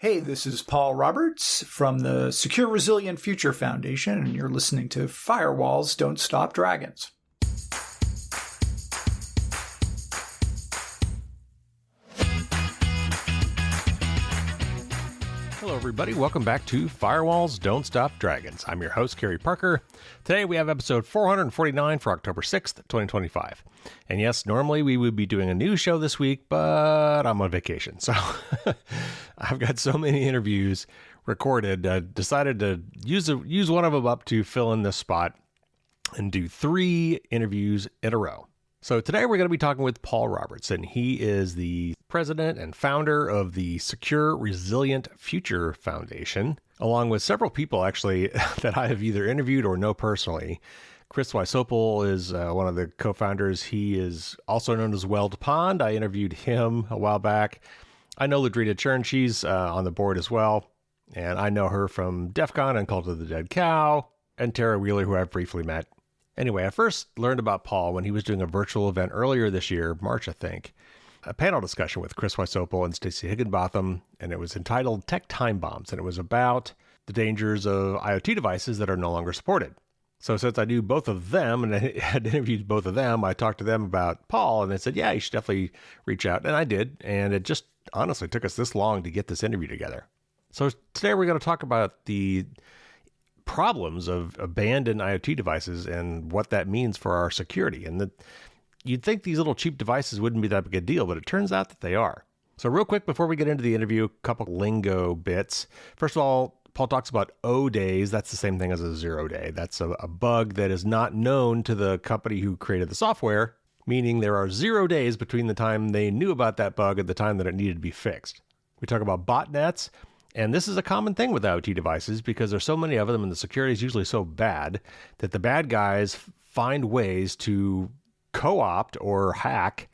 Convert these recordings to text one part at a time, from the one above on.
Hey, this is Paul Roberts from the Secure Resilient Future Foundation, and you're listening to Firewalls Don't Stop Dragons. Hello, everybody. Welcome back to Firewalls Don't Stop Dragons. I'm your host, Kerry Parker. Today, we have episode 449 for October 6th, 2025. And yes, normally we would be doing a news show this week, but I'm on vacation. So I've got so many interviews recorded. I decided to use one of them up to fill in this spot and do 3 interviews in a row. So today we're going to be talking with Paul Roberts, and he is the president and founder of the Secure Resilient Future Foundation, along with several people actually that I have either interviewed or know personally. Chris Wysopal is one of the co-founders. He is also known as Weld Pond. I interviewed him a while back. I know Ladrita Churn. She's on the board as well. And I know her from DEF CON and Cult of the Dead Cow, and Tara Wheeler, who I've briefly met. Anyway, I first learned about Paul when he was doing a virtual event earlier this year, March, I think, a panel discussion with Chris Wysopal and Stacey Higginbotham, and it was entitled Tech Time Bombs, and it was about the dangers of IoT devices that are no longer supported. So since I knew both of them and I had interviewed both of them, I talked to them about Paul, and they said, yeah, you should definitely reach out. And I did, and it just honestly took us this long to get this interview together. So today we're going to talk about the problems of abandoned IoT devices and what that means for our security. And you'd think these little cheap devices wouldn't be that big a deal, but it turns out that they are. So real quick, before we get into the interview, a couple lingo bits. First of all, Paul talks about O days. That's the same thing as a 0 day. That's a bug that is not known to the company who created the software, meaning there are 0 days between the time they knew about that bug and the time that it needed to be fixed. We talk about botnets. And this is a common thing with IoT devices because there's so many of them and the security is usually so bad that the bad guys find ways to co-opt or hack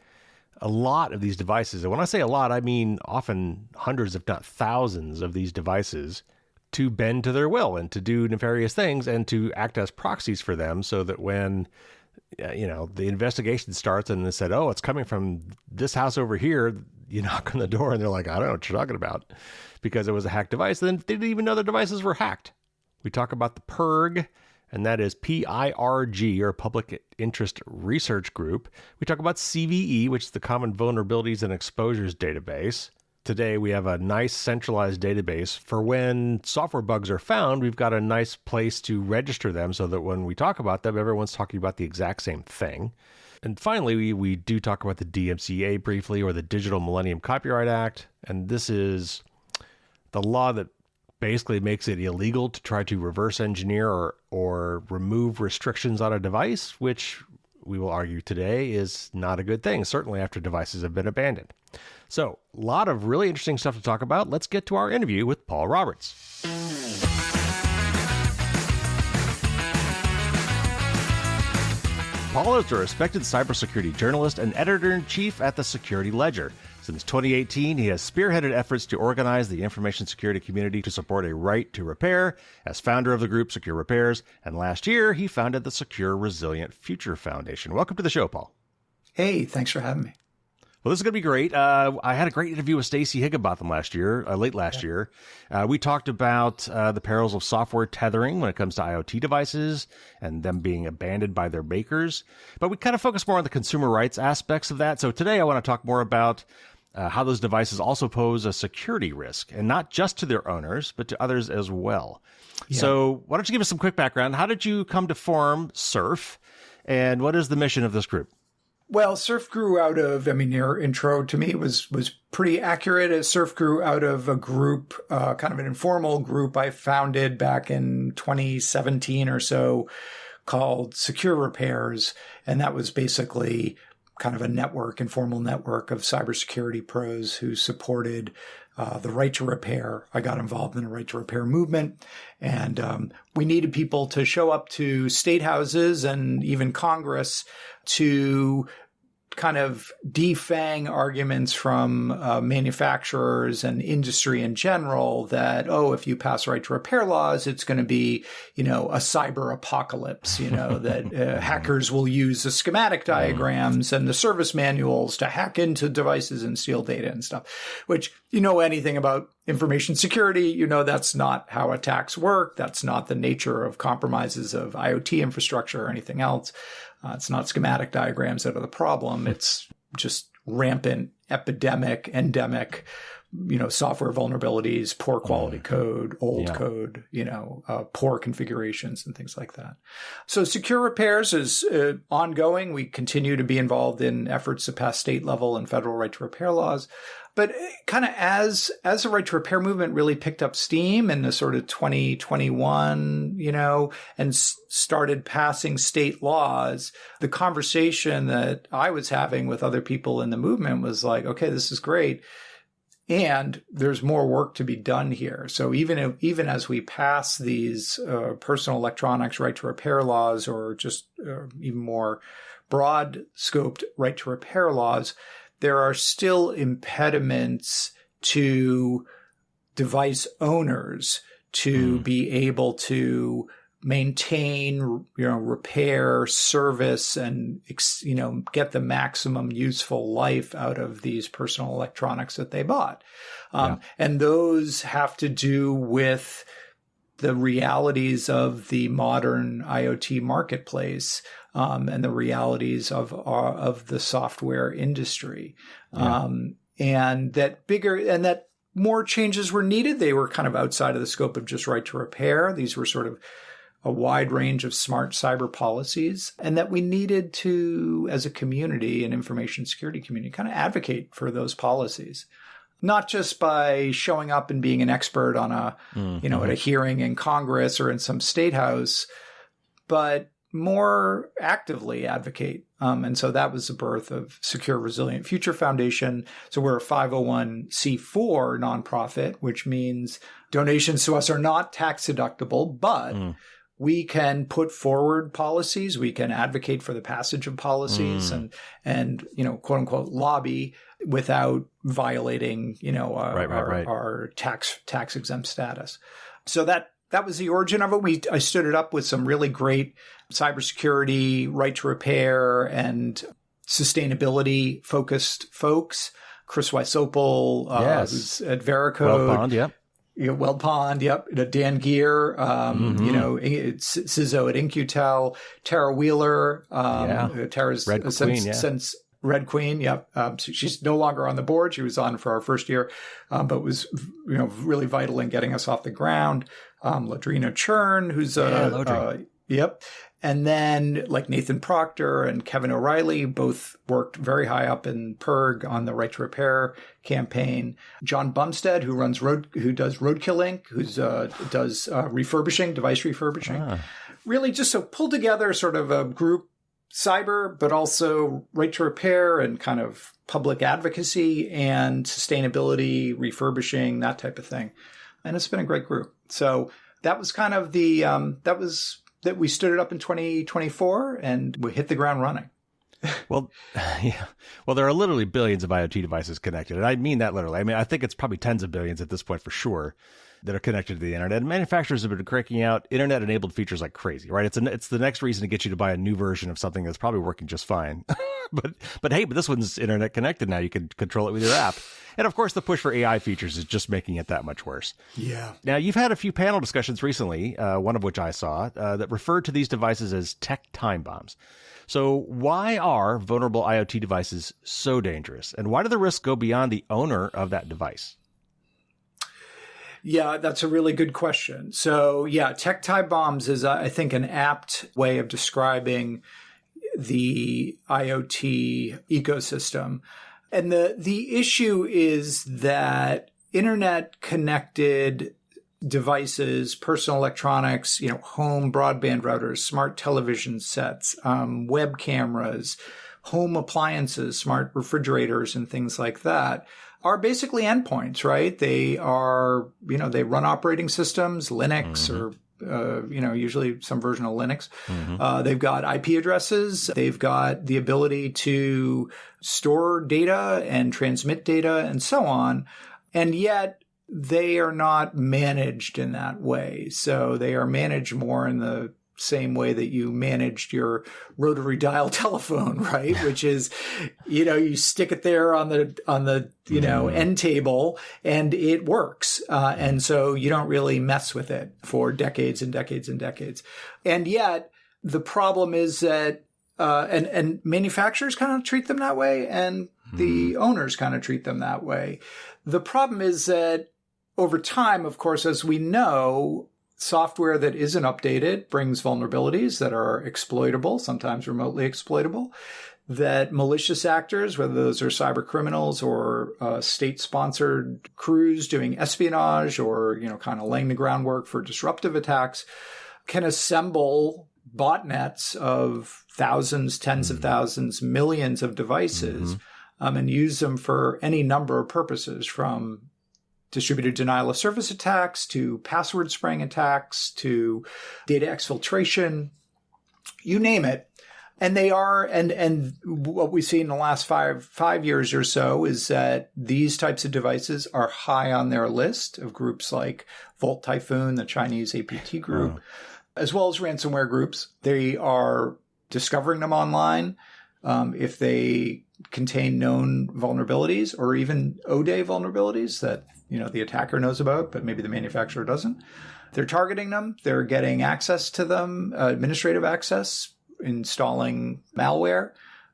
a lot of these devices. And when I say a lot, I mean often hundreds, if not thousands of these devices to bend to their will and to do nefarious things and to act as proxies for them so that when the investigation starts and they said, oh, it's coming from this house over here, you knock on the door and they're like, I don't know what you're talking about, because it was a hacked device. Then they didn't even know their devices were hacked. We talk about the PIRG, and that is PIRG, or Public Interest Research Group. We talk about CVE, which is the Common Vulnerabilities and Exposures Database. Today, we have a nice centralized database for when software bugs are found. We've got a nice place to register them so that when we talk about them, everyone's talking about the exact same thing. And finally, we do talk about the DMCA briefly, or the Digital Millennium Copyright Act. And this is the law that basically makes it illegal to try to reverse engineer or remove restrictions on a device, which we will argue today is not a good thing, certainly after devices have been abandoned. So, a lot of really interesting stuff to talk about. Let's get to our interview with Paul Roberts. Paul is a respected cybersecurity journalist and editor-in-chief at the Security Ledger. Since 2018, he has spearheaded efforts to organize the information security community to support a right to repair as founder of the group Secure Repairs, and last year he founded the Secure Resilient Future Foundation. Welcome to the show, Paul. Hey, thanks for having me. Well, this is going to be great. I had a great interview with Stacey Higginbotham late last year. We talked about the perils of software tethering when it comes to IoT devices and them being abandoned by their makers. But we kind of focus more on the consumer rights aspects of that. So today I want to talk more about how those devices also pose a security risk, and not just to their owners, but to others as well. Yeah. So why don't you give us some quick background? How did you come to form SRFF, and what is the mission of this group? Well, SRFF grew out of, your intro to me was pretty accurate. SRFF grew out of a group, kind of an informal group I founded back in 2017 or so called Secure Repairs. And that was basically kind of a informal network of cybersecurity pros who supported the right to repair. I got involved in the right to repair movement, and we needed people to show up to state houses and even Congress to kind of defang arguments from manufacturers and industry in general that, oh, if you pass right to repair laws, it's going to be, a cyber apocalypse, that hackers will use the schematic diagrams and the service manuals to hack into devices and steal data and stuff, which, anything about information security, that's not how attacks work. That's not the nature of compromises of IoT infrastructure or anything else. It's not schematic diagrams that are the problem. It's just rampant, endemic, software vulnerabilities, poor quality code, old code, poor configurations and things like that. So secure repairs is ongoing. We continue to be involved in efforts to pass state level and federal right to repair laws. But kind of as the right to repair movement really picked up steam in the sort of 2021, and started passing state laws, the conversation that I was having with other people in the movement was like, okay, this is great. And there's more work to be done here. So even as we pass these personal electronics right to repair laws, or just even more broad scoped right to repair laws, there are still impediments to device owners to be able to maintain, repair, service, and, get the maximum useful life out of these personal electronics that they bought. And those have to do with the realities of the modern IoT marketplace, and the realities of the software industry. And that more changes were needed. They were kind of outside of the scope of just right to repair. These were sort of a wide range of smart cyber policies, and that we needed to, as a community, an information security community, kind of advocate for those policies. Not just by showing up and being an expert on at a hearing in Congress or in some state house, but more actively advocate. And so that was the birth of Secure Resilient Future Foundation. So we're a 501c4 nonprofit, which means donations to us are not tax deductible, but we can put forward policies. We can advocate for the passage of policies and quote unquote lobby without violating, our tax exempt status. So that was the origin of it. I stood it up with some really great cybersecurity, right to repair, and sustainability focused folks. Chris Wysopal, who's at Veracode. Weld Pond, Dan Gear, CISO at InQtel, Tara Wheeler, Tara's Red Queen, since Red Queen, so she's no longer on the board. She was on for our first year, but was really vital in getting us off the ground. Ladrina Churn, who's and then like Nathan Proctor and Kevin O'Reilly both worked very high up in PERG on the right to repair campaign. John Bumstead, who does Roadkill Inc., does refurbishing, device refurbishing. Really just so pulled together sort of a group, cyber, but also right to repair and kind of public advocacy and sustainability, refurbishing, that type of thing. And it's been a great group. So that was kind of that we stood it up in 2024 and we hit the ground running. Well, there are literally billions of IoT devices connected. And I mean that literally. I mean, I think it's probably tens of billions at this point for sure that are connected to the internet. And manufacturers have been cranking out internet-enabled features like crazy, right? It's the next reason to get you to buy a new version of something that's probably working just fine. but this one's internet connected now. You can control it with your app. And of course, the push for AI features is just making it that much worse. Yeah. Now, you've had a few panel discussions recently, one of which I saw, that referred to these devices as tech time bombs. So why are vulnerable IoT devices so dangerous? And why do the risks go beyond the owner of that device? Yeah, that's a really good question. So tech time bombs is, I think, an apt way of describing the IoT ecosystem. And the issue is that internet connected devices, personal electronics, home broadband routers, smart television sets, web cameras, home appliances, smart refrigerators, and things like that are basically endpoints, right? They are, they run operating systems, Linux or usually some version of Linux. They've got IP addresses. They've got the ability to store data and transmit data and so on. And yet they are not managed in that way. So they are managed more in the same way that you managed your rotary dial telephone, right? Which is, you stick it there on the end table and it works. And so you don't really mess with it for decades and decades and decades. And yet the problem is that, and manufacturers kind of treat them that way and the owners kind of treat them that way. The problem is that over time, of course, as we know, software that isn't updated brings vulnerabilities that are exploitable, sometimes remotely exploitable, that malicious actors, whether those are cyber criminals or state-sponsored crews doing espionage or, kind of laying the groundwork for disruptive attacks, can assemble botnets of thousands, tens of thousands, millions of devices and use them for any number of purposes, from distributed denial of service attacks to password spraying attacks to data exfiltration, you name it. And they are, and what we see in the last five years or so is that these types of devices are high on their list of groups like Volt Typhoon, the Chinese APT group, as well as ransomware groups. They are discovering them online. If they contain known vulnerabilities or even O-Day vulnerabilities that the attacker knows about, but maybe the manufacturer doesn't. They're targeting them. They're getting access to them, administrative access, installing malware,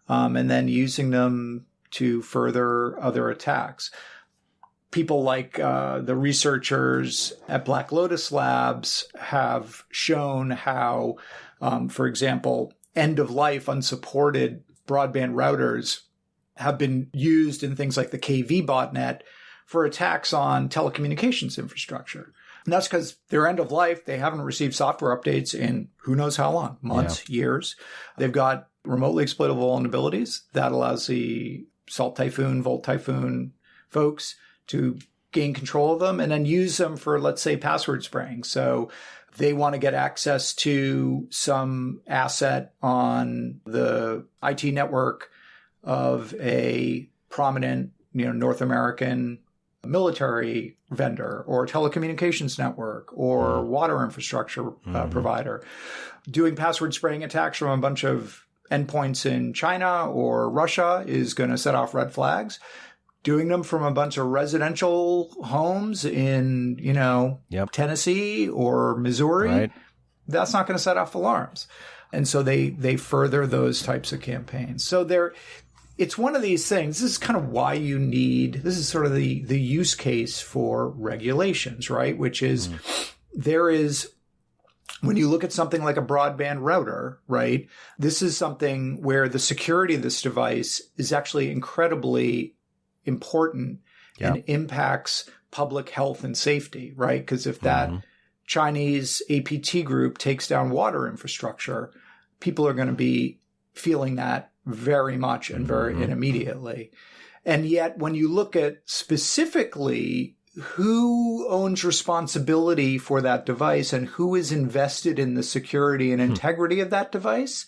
and then using them to further other attacks. People like the researchers at Black Lotus Labs have shown how, for example, end-of-life unsupported broadband routers have been used in things like the KV botnet for attacks on telecommunications infrastructure. And that's because they're end of life. They haven't received software updates in who knows how long, months, years. They've got remotely exploitable vulnerabilities that allows the Salt Typhoon, Volt Typhoon folks to gain control of them and then use them for, let's say, password spraying. So they want to get access to some asset on the IT network of a prominent, North American military vendor or telecommunications network or water infrastructure provider. Doing password spraying attacks from a bunch of endpoints in China or Russia is going to set off red flags. Doing them from a bunch of residential homes in, Tennessee or Missouri, that's not going to set off alarms. And so they further those types of campaigns. So it's one of these things. This is kind of why this is sort of the use case for regulations, right? Which is when you look at something like a broadband router, right? This is something where the security of this device is actually incredibly important and impacts public health and safety, right? Because if that Chinese APT group takes down water infrastructure, people are going to be feeling that very much and and immediately. And yet when you look at specifically who owns responsibility for that device and who is invested in the security and integrity of that device,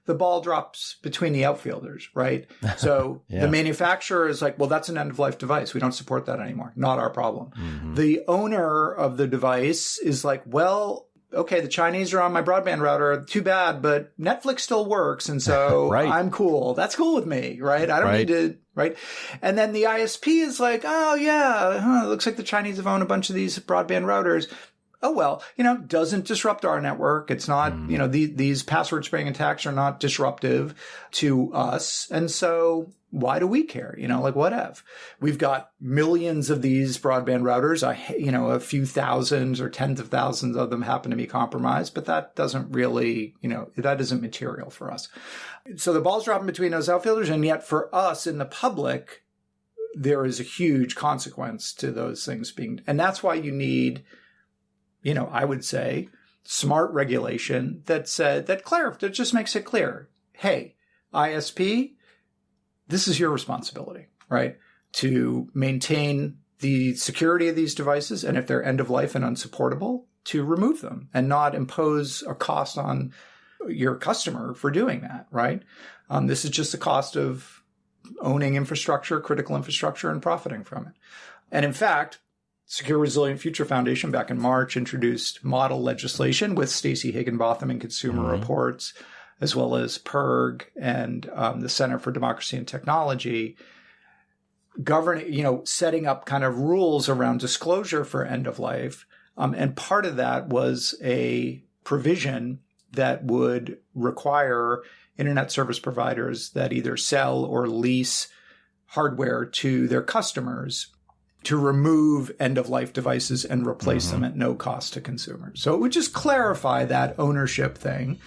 the ball drops between the outfielders, right? So the manufacturer is like, well, that's an end-of-life device. We don't support that anymore. Not our problem. The owner of the device is like, well, okay, the Chinese are on my broadband router. Too bad, but Netflix still works. And so I'm cool. That's cool with me, right? I don't need to, right? And then the ISP is like, oh, yeah, it looks like the Chinese have owned a bunch of these broadband routers. Oh, well, doesn't disrupt our network. It's not, these password spraying attacks are not disruptive to us. And so why do we care? Whatever. We've got millions of these broadband routers. A few thousands or tens of thousands of them happen to be compromised, but that doesn't really, that isn't material for us. So the ball's dropping between those outfielders. And yet for us in the public, there is a huge consequence to those things and that's why you need, I would say smart regulation that just makes it clear. Hey, ISP, this is your responsibility, right? To maintain the security of these devices. And if they're end of life and unsupportable, to remove them and not impose a cost on your customer for doing that, right? This is just the cost of owning infrastructure, critical infrastructure, and profiting from it. And in fact, Secure Resilient Future Foundation back in March introduced model legislation with Stacey Higginbotham and Consumer Reports, as well as PIRG and the Center for Democracy and Technology, setting up kind of rules around disclosure for end of life. And part of that was a provision that would require internet service providers that either sell or lease hardware to their customers to remove end-of-life devices and replace them at no cost to consumers. So it would just clarify that ownership thing.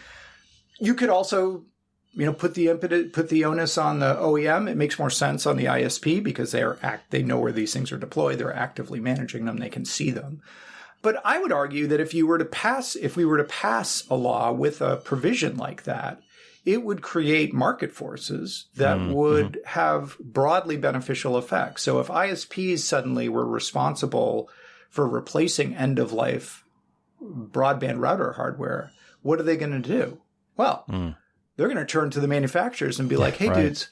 You could also, put the onus on the OEM. It makes more sense on the ISP because they know where these things are deployed. They're actively managing them. They can see them. But I would argue that if we were to pass a law with a provision like that, it would create market forces that would have broadly beneficial effects. So if ISPs suddenly were responsible for replacing end-of-life broadband router hardware, what are they going to do? Well, they're going to turn to the manufacturers and be like, hey, dudes,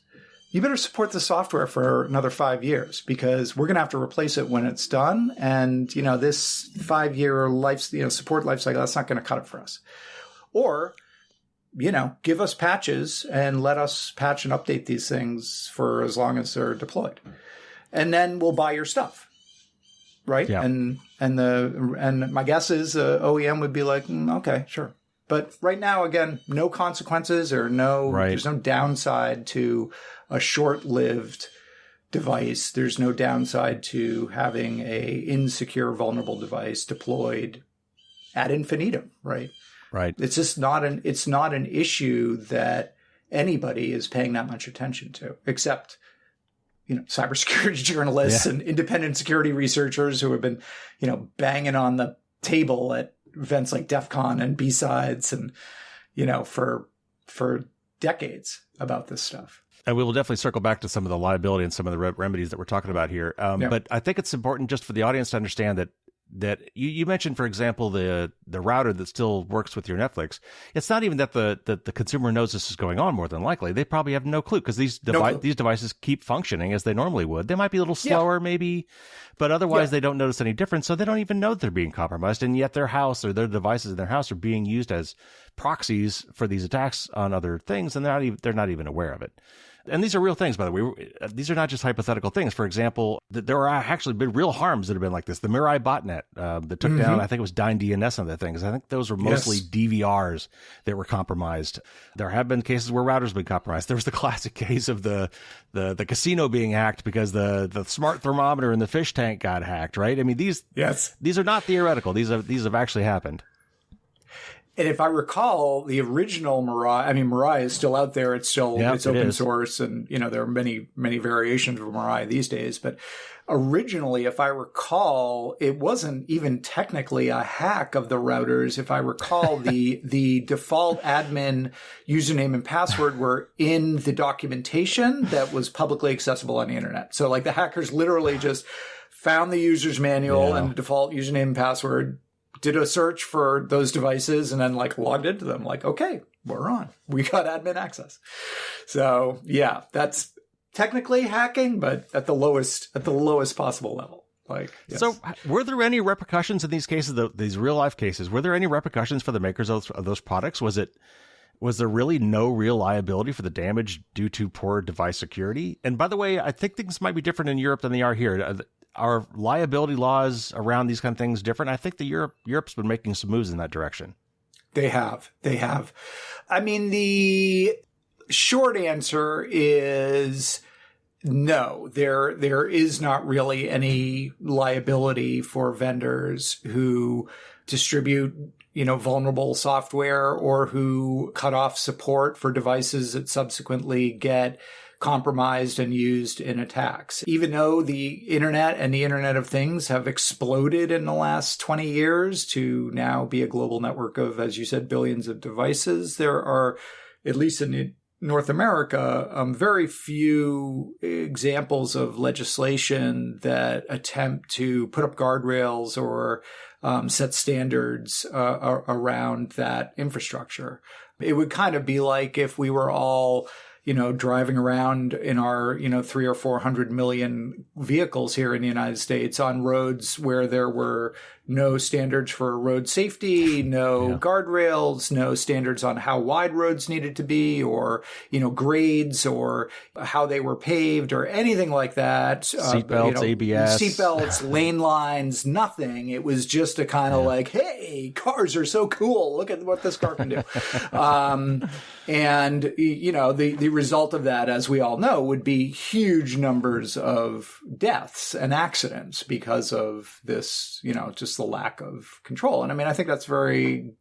you better support the software for another 5 years because we're going to have to replace it when it's done. And, this 5-year support life cycle, that's not going to cut it for us. Or give us patches and let us patch and update these things for as long as they're deployed. And then we'll buy your stuff. Right. Yeah. And my guess is OEM would be like, okay, sure. But right now, again, no consequences or there's no downside to a short-lived device. There's no downside to having a insecure, vulnerable device deployed ad infinitum. Right. Right. It's just not an issue that anybody is paying that much attention to, except, cybersecurity journalists and independent security researchers who have been, banging on the table at events like DEF CON and B-Sides and, for decades about this stuff. And we will definitely circle back to some of the liability and some of the remedies that we're talking about here. But I think it's important just for the audience to understand that you mentioned, for example, the router that still works with your Netflix. It's not even that the consumer knows this is going on. More than likely, they probably have no clue because these devices keep functioning as they normally would. They might be a little slower, maybe, but otherwise they don't notice any difference. So they don't even know that they're being compromised, and yet their house or their devices in their house are being used as proxies for these attacks on other things, and they're not even aware of it. And these are real things, by the way. These are not just hypothetical things. For example, there are actually been real harms that have been like this. The Mirai botnet that took down, I think it was Dyn DNS and other things. I think those were mostly DVRs that were compromised. There have been cases where routers have been compromised. There was the classic case of the casino being hacked because the smart thermometer in the fish tank got hacked, right? I mean, these are not theoretical. These have actually happened. And if I recall, the original Mirai is still out there. It's still it's open source, and there are many variations of Mirai these days. But originally, if I recall, it wasn't even technically a hack of the routers. If I recall, the default admin username and password were in the documentation that was publicly accessible on the internet. So, like, the hackers literally just found the user's manual and the default username and password, did a search for those devices, and then logged into them. Like, okay, we're on. We got admin access. So that's technically hacking, but at the lowest possible level. So were there any repercussions in these cases, these real life cases? Were there any repercussions for the makers of those products? Was there really no real liability for the damage due to poor device security? And by the way, I think things might be different in Europe than they are here. Are liability laws around these kind of things different? I think Europe's been making some moves in that direction. They have. I mean, the short answer is no. There is not really any liability for vendors who distribute, vulnerable software or who cut off support for devices that subsequently get compromised and used in attacks. Even though the internet and the Internet of Things have exploded in the last 20 years to now be a global network of, as you said, billions of devices, there are, at least in the North America, very few examples of legislation that attempt to put up guardrails or set standards around that infrastructure. It would kind of be like if we were all, driving around in our, 300 or 400 million vehicles here in the United States on roads where there were no standards for road safety, no guardrails, no standards on how wide roads needed to be, or, grades, or how they were paved, or anything like that. Seatbelts, ABS. Seatbelts, lane lines, nothing. It was just a kind of like, hey, cars are so cool. Look at what this car can do. And, the result of that, as we all know, would be huge numbers of deaths and accidents because of this, just the lack of control. And I mean, I think that's very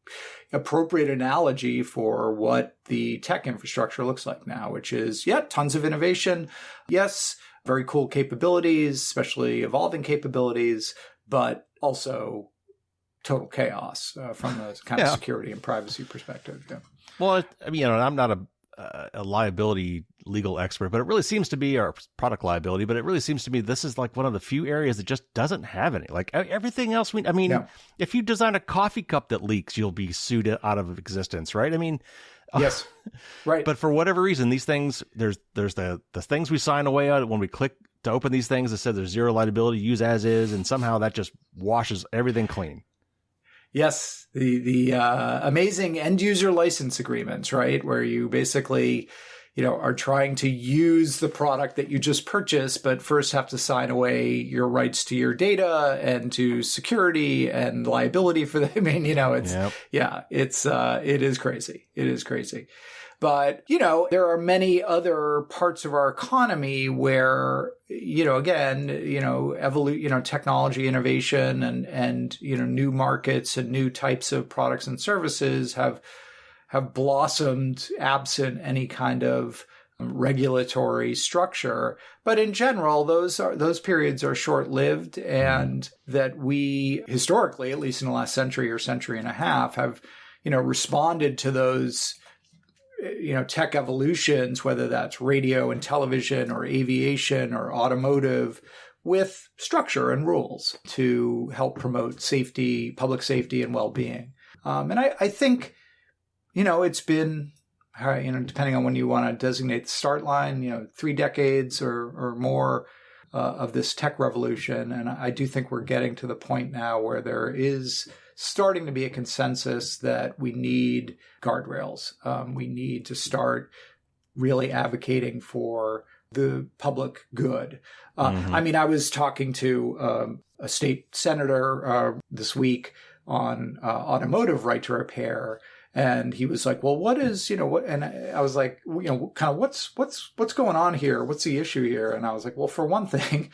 appropriate analogy for what the tech infrastructure looks like now, which is, tons of innovation. Yes, very cool capabilities, especially evolving capabilities, but also total chaos from a kind of security and privacy perspective. Yeah. Well, I mean, I'm not a liability legal expert, but it really seems to be our product liability. But it really seems to me this is like one of the few areas that just doesn't have any. Like everything else, if you design a coffee cup that leaks, you'll be sued out of existence, right? I mean, yes, right. But for whatever reason, these things there's the things we sign away on when we click to open these things that said there's zero liability, use as is, and somehow that just washes everything clean. Yes, the amazing end user license agreements, right? Where you basically, are trying to use the product that you just purchased, but first have to sign away your rights to your data and to security and liability for them. I mean, it is crazy. It is crazy. But, there are many other parts of our economy where, again, technology innovation and, new markets and new types of products and services have blossomed absent any kind of regulatory structure. But in general, those periods are short-lived, and that we historically, at least in the last century or century and a half, have, responded to those tech evolutions, whether that's radio and television or aviation or automotive, with structure and rules to help promote safety, public safety, and well-being. And I think, it's been, depending on when you want to designate the start line, 3 decades or more of this tech revolution. And I do think we're getting to the point now where there is starting to be a consensus that we need guardrails. We need to start really advocating for the public good. I mean, I was talking to a state senator this week on automotive right to repair. And he was like, well, what is, what, and I was like, kind of what's going on here? What's the issue here? And I was like, well, for one thing,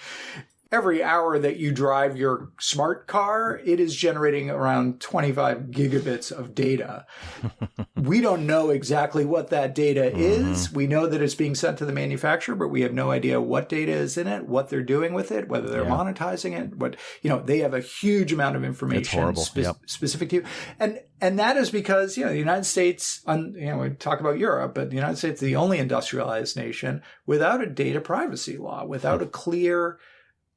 every hour that you drive your smart car, it is generating around 25 gigabits of data. We don't know exactly what that data is. We know that it's being sent to the manufacturer, but we have no idea what data is in it, what they're doing with it, whether they're monetizing it, they have a huge amount of information specific to you. And that is because, the United States, we talk about Europe, but the United States is the only industrialized nation without a data privacy law, without a clear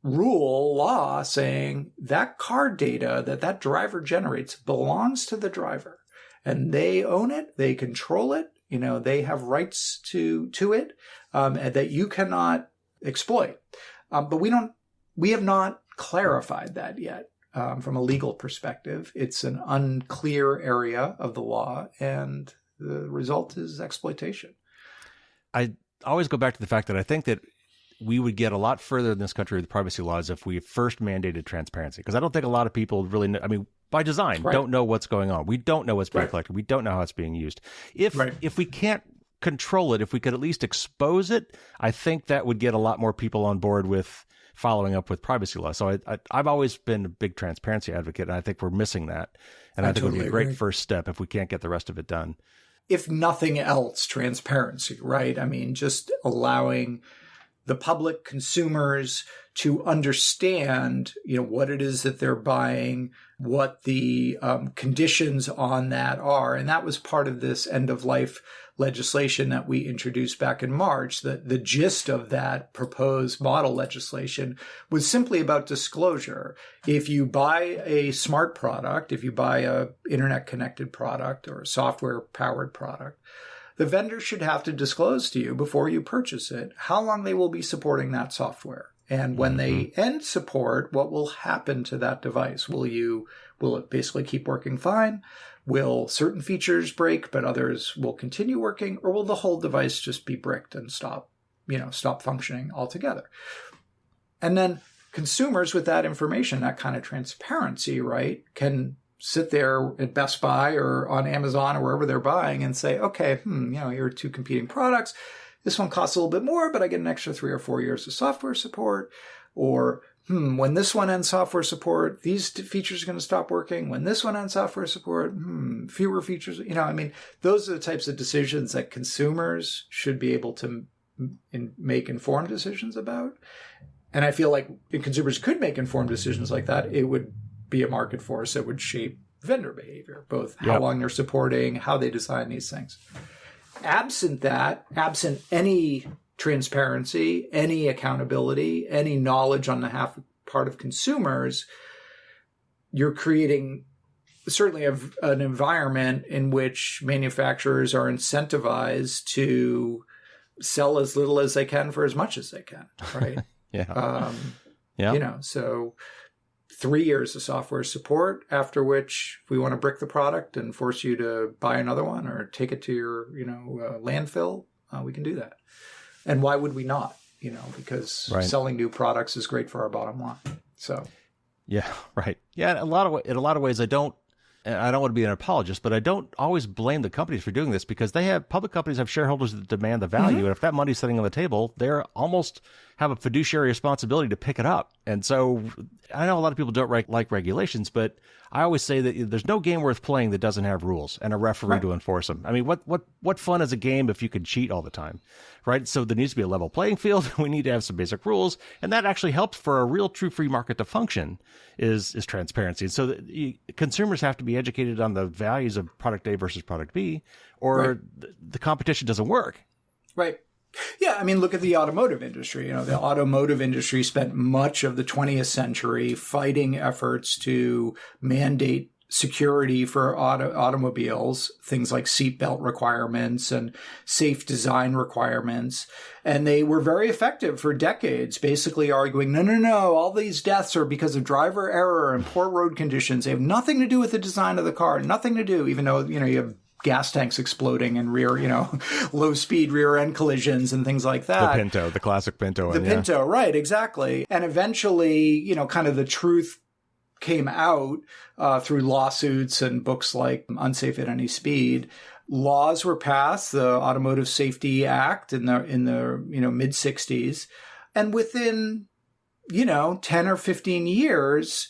law saying that car data that driver generates belongs to the driver, and they own it, they control it, they have rights to it, and that you cannot exploit. But we have not clarified that yet. From a legal perspective, it's an unclear area of the law, and the result is exploitation. I always go back to the fact that I think that we would get a lot further in this country with privacy laws if we first mandated transparency. Because I don't think a lot of people really know, by design, don't know what's going on. We don't know what's being collected. We don't know how it's being used. If we can't control it, if we could at least expose it, I think that would get a lot more people on board with following up with privacy laws. So I've always been a big transparency advocate, and I think we're missing that. And I think it would be a great first step if we can't get the rest of it done. If nothing else, transparency, right? Just allowing the public, consumers, to understand, what it is that they're buying, what the conditions on that are. And that was part of this end of life legislation that we introduced back in March. The gist of that proposed model legislation was simply about disclosure. If you buy a smart product, if you buy a internet connected product or a software powered product, the vendor should have to disclose to you before you purchase it how long they will be supporting that software. And when they end support, what will happen to that device? Will it basically keep working fine? Will certain features break, but others will continue working? Or will the whole device just be bricked and stop functioning altogether? And then consumers with that information, that kind of transparency, right, can sit there at Best Buy or on Amazon or wherever they're buying and say, okay, here are two competing products. This one costs a little bit more, but I get an extra 3 or 4 years of software support. Or, when this one ends software support, these features are going to stop working. When this one ends software support, fewer features. Those are the types of decisions that consumers should be able to make informed decisions about. And I feel like if consumers could make informed decisions like that, it would be a market force that would shape vendor behavior, both how long they're supporting, how they design these things. Absent any transparency, any accountability, any knowledge on the part of consumers, you're creating certainly an environment in which manufacturers are incentivized to sell as little as they can for as much as they can, right? So 3 years of software support, after which if we want to brick the product and force you to buy another one or take it to your, landfill, we can do that. And why would we not? Because selling new products is great for our bottom line. So. Yeah, right. Yeah, in a lot of ways, I don't want to be an apologist, but I don't always blame the companies for doing this because public companies have shareholders that demand the value. And if that money's sitting on the table, they're almost have a fiduciary responsibility to pick it up. And so I know a lot of people don't like regulations, but I always say that there's no game worth playing that doesn't have rules and a referee to enforce them. I mean, what fun is a game if you can cheat all the time, right? So there needs to be a level playing field. We need to have some basic rules. And that actually helps for a real true free market to function is transparency. And so consumers have to be educated on the values of product A versus product B, or the competition doesn't work. Right. Yeah, look at the automotive industry. The automotive industry spent much of the 20th century fighting efforts to mandate security for automobiles, things like seatbelt requirements and safe design requirements. And they were very effective for decades, basically arguing, no, all these deaths are because of driver error and poor road conditions. They have nothing to do with the design of the car, nothing to do, even though, you have gas tanks exploding and low speed rear end collisions and things like that. The classic Pinto. Pinto, right, exactly. And eventually, kind of the truth came out through lawsuits and books like Unsafe at Any Speed. Laws were passed, the Automotive Safety Act in the mid 60s. And within, 10 or 15 years,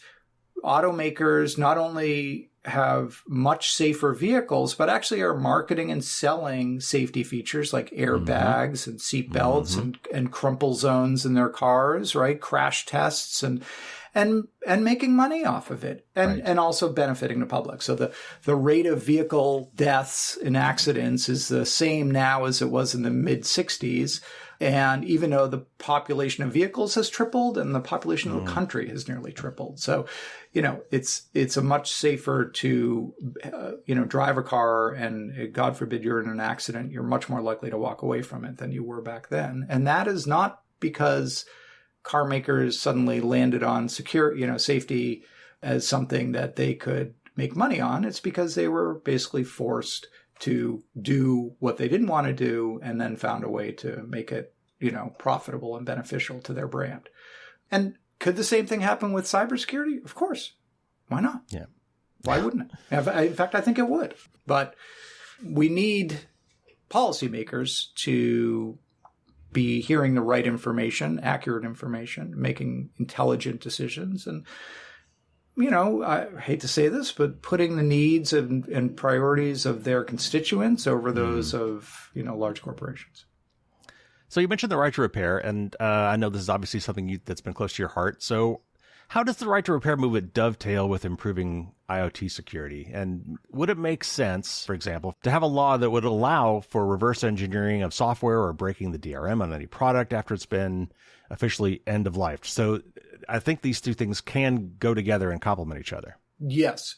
automakers not only have much safer vehicles, but actually are marketing and selling safety features like airbags and seat belts and crumple zones in their cars, right? Crash tests and making money off of it and also benefiting the public. So the rate of vehicle deaths in accidents is the same now as it was in the mid 60s. And even though the population of vehicles has tripled and the population of the country has nearly tripled. So, it's a much safer to, drive a car and God forbid you're in an accident, you're much more likely to walk away from it than you were back then. And that is not because car makers suddenly landed on safety as something that they could make money on. It's because they were basically forced to do what they didn't want to do and then found a way to make it, profitable and beneficial to their brand. And could the same thing happen with cybersecurity? Of course. Why not? Yeah. Why wouldn't it? In fact, I think it would. But we need policymakers to be hearing the right information, accurate information, making intelligent decisions. And, I hate to say this, but putting the needs and priorities of their constituents over those of, large corporations. So you mentioned the right to repair, and I know this is obviously something that's been close to your heart. So how does the right to repair movement dovetail with improving IoT security? And would it make sense, for example, to have a law that would allow for reverse engineering of software or breaking the DRM on any product after it's been officially end of life? So I think these two things can go together and complement each other. Yes.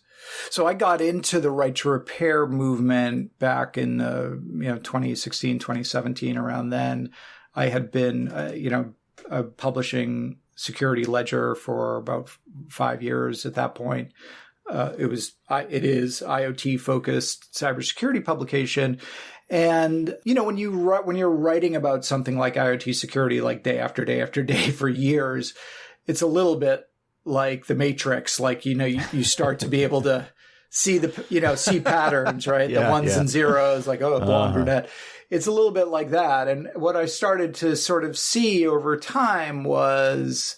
So I got into the right to repair movement back in 2016, 2017. Around then, I had been publishing Security Ledger for about 5 years. At that point, it is IoT focused cybersecurity publication. And when you're writing about something like IoT security, like day after day after day for years, it's a little bit like the Matrix. Like, you start to be able to see see patterns, right? The ones and zeros, like, blonde, brunette. It's a little bit like that. And what I started to sort of see over time was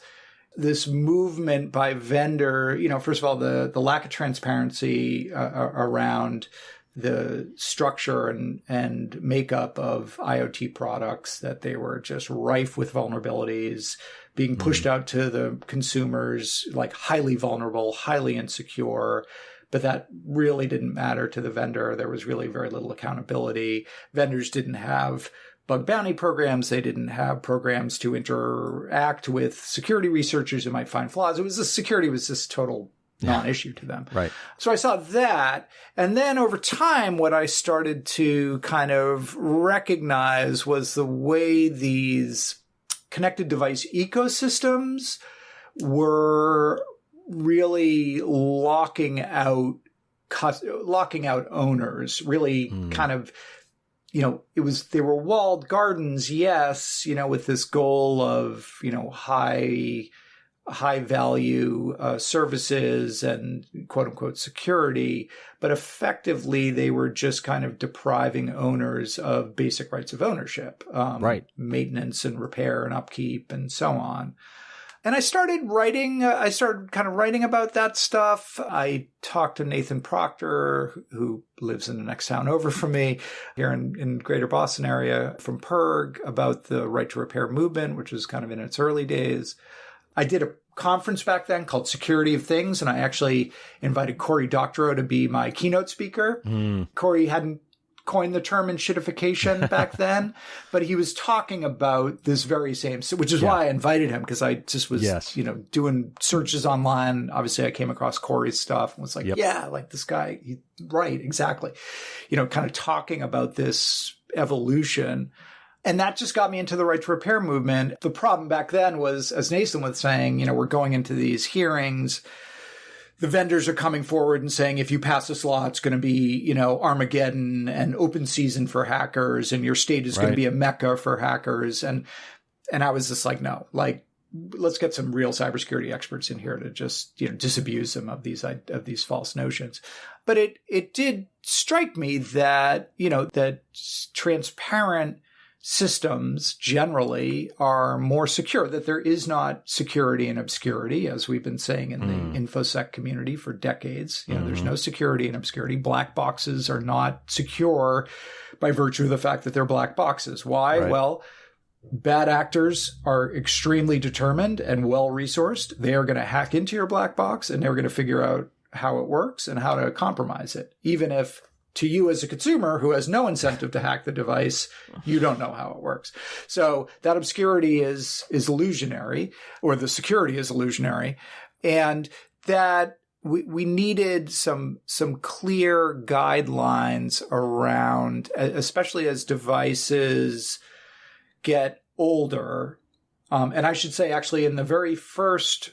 this movement by vendor, first of all, the lack of transparency around the structure and makeup of IoT products, that they were just rife with vulnerabilities, being pushed out to the consumers, like highly vulnerable, highly insecure. But that really didn't matter to the vendor. There was really very little accountability. Vendors didn't have bug bounty programs. They didn't have programs to interact with security researchers who might find flaws. Security was just total non-issue to them. Right. So I saw that. And then over time, what I started to kind of recognize was the way these connected device ecosystems were really locking out owners, really kind of, they were walled gardens, yes, with this goal of, high value services and quote unquote security, but effectively they were just kind of depriving owners of basic rights of ownership, maintenance and repair and upkeep and so on. And I started kind of writing about that stuff. I talked to Nathan Proctor, who lives in the next town over from me here in greater Boston area, from PERG, about the right to repair movement, which was kind of in its early days. I did a conference back then called Security of Things, and I actually invited Cory Doctorow to be my keynote speaker. Cory hadn't coined the term enshittification back then, but he was talking about this very same, which is why I invited him, because I just was, doing searches online. Obviously, I came across Cory's stuff and was like, like this guy, right, exactly. Kind of talking about this evolution. And that just got me into the right to repair movement. The problem back then was, as Nathan was saying, we're going into these hearings. The vendors are coming forward and saying, if you pass this law, it's going to be, Armageddon and open season for hackers, and your state is going to be a mecca for hackers. And I was just like, no, let's get some real cybersecurity experts in here to just, disabuse them of these false notions. But it did strike me that, that transparent systems generally are more secure, that there is not security in obscurity, as we've been saying in the InfoSec community for decades. There's no security in obscurity. Black boxes are not secure by virtue of the fact that they're black boxes. Why? Right. Well, bad actors are extremely determined and well-resourced. They are going to hack into your black box, and they're going to figure out how it works and how to compromise it, even if to you as a consumer who has no incentive to hack the device, you don't know how it works. So that obscurity is illusionary, or the security is illusionary. And that we needed some clear guidelines around, especially as devices get older. And I should say, actually, in the very first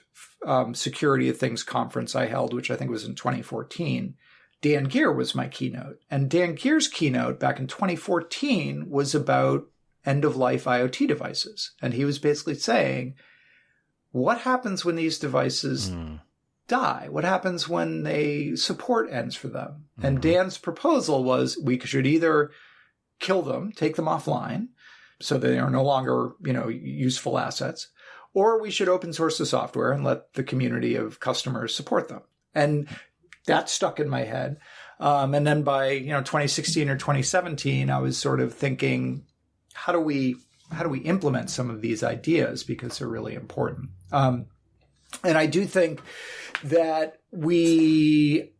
Security of Things conference I held, which I think was in 2014, Dan Geer was my keynote. And Dan Geer's keynote back in 2014 was about end-of-life IoT devices. And he was basically saying, what happens when these devices die? What happens when support ends for them? And Dan's proposal was we should either kill them, take them offline, so they are no longer, useful assets, or we should open source the software and let the community of customers support them. And that stuck in my head. And then by, 2016 or 2017, I was sort of thinking, how do we we implement some of these ideas, because they're really important. And I do think that we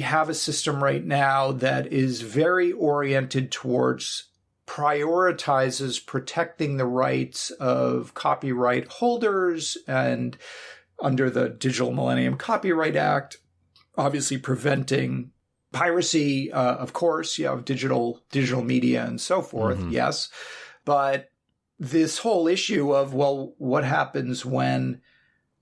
have a system right now that is very oriented towards prioritizes protecting the rights of copyright holders, and under the Digital Millennium Copyright Act, obviously preventing piracy, of course, of digital media and so forth. Mm-hmm. Yes. But this whole issue of, well, what happens when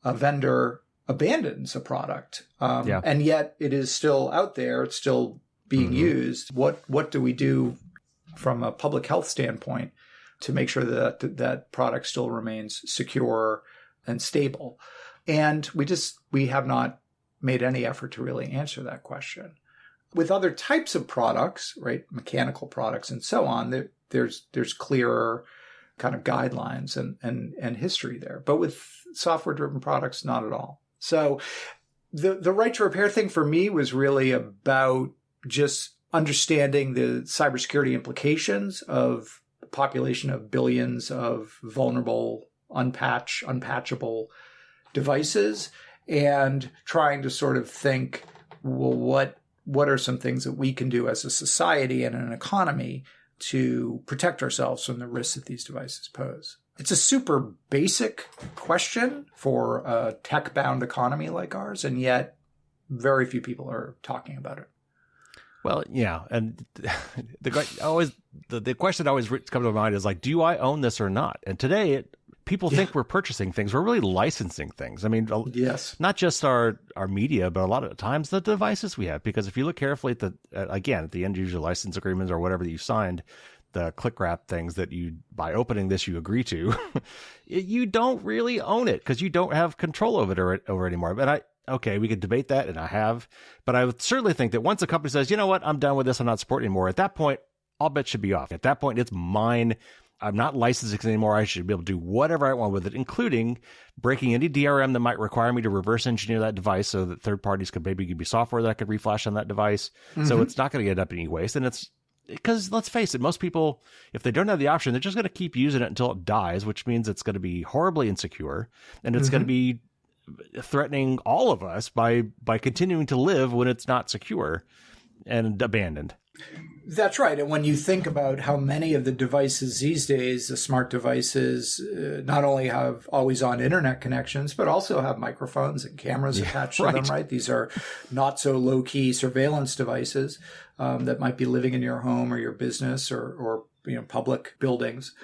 a vendor abandons a product, and yet it is still out there, it's still being used. What do we do from a public health standpoint to make sure that that product still remains secure and stable? And we have not made any effort to really answer that question. With other types of products, right, mechanical products and so on, there's clearer kind of guidelines and history there. But with software-driven products, not at all. So the right to repair thing for me was really about just understanding the cybersecurity implications of a population of billions of vulnerable, unpatchable devices, and trying to sort of think, well, what are some things that we can do as a society and an economy to protect ourselves from the risks that these devices pose? It's a super basic question for a tech-bound economy like ours, and yet very few people are talking about it. Well, yeah, and the question that always comes to mind is like, do I own this or not? And today, people think we're purchasing things. We're really licensing things. I mean, yes, not just our media, but a lot of times the devices we have. Because if you look carefully at the end user license agreements or whatever that you signed, the click wrap things that by opening this, you agree to, you don't really own it because you don't have control over it anymore. But we could debate that, and I have, but I would certainly think that once a company says, you know what, I'm done with this, I'm not supporting anymore, at that point, all bets should be off. At that point, it's mine. I'm not licensing anymore. I should be able to do whatever I want with it, including breaking any DRM that might require me to reverse engineer that device so that third parties could maybe give me software that I could reflash on that device. Mm-hmm. So it's not going to get up in any waste. And it's because, let's face it, most people, if they don't have the option, they're just going to keep using it until it dies, which means it's going to be horribly insecure, and it's going to be threatening all of us by continuing to live when it's not secure and abandoned. That's right. And when you think about how many of the devices these days, the smart devices, not only have always-on internet connections, but also have microphones and cameras attached to them, right? These are not so low-key surveillance devices that might be living in your home or your business or public buildings.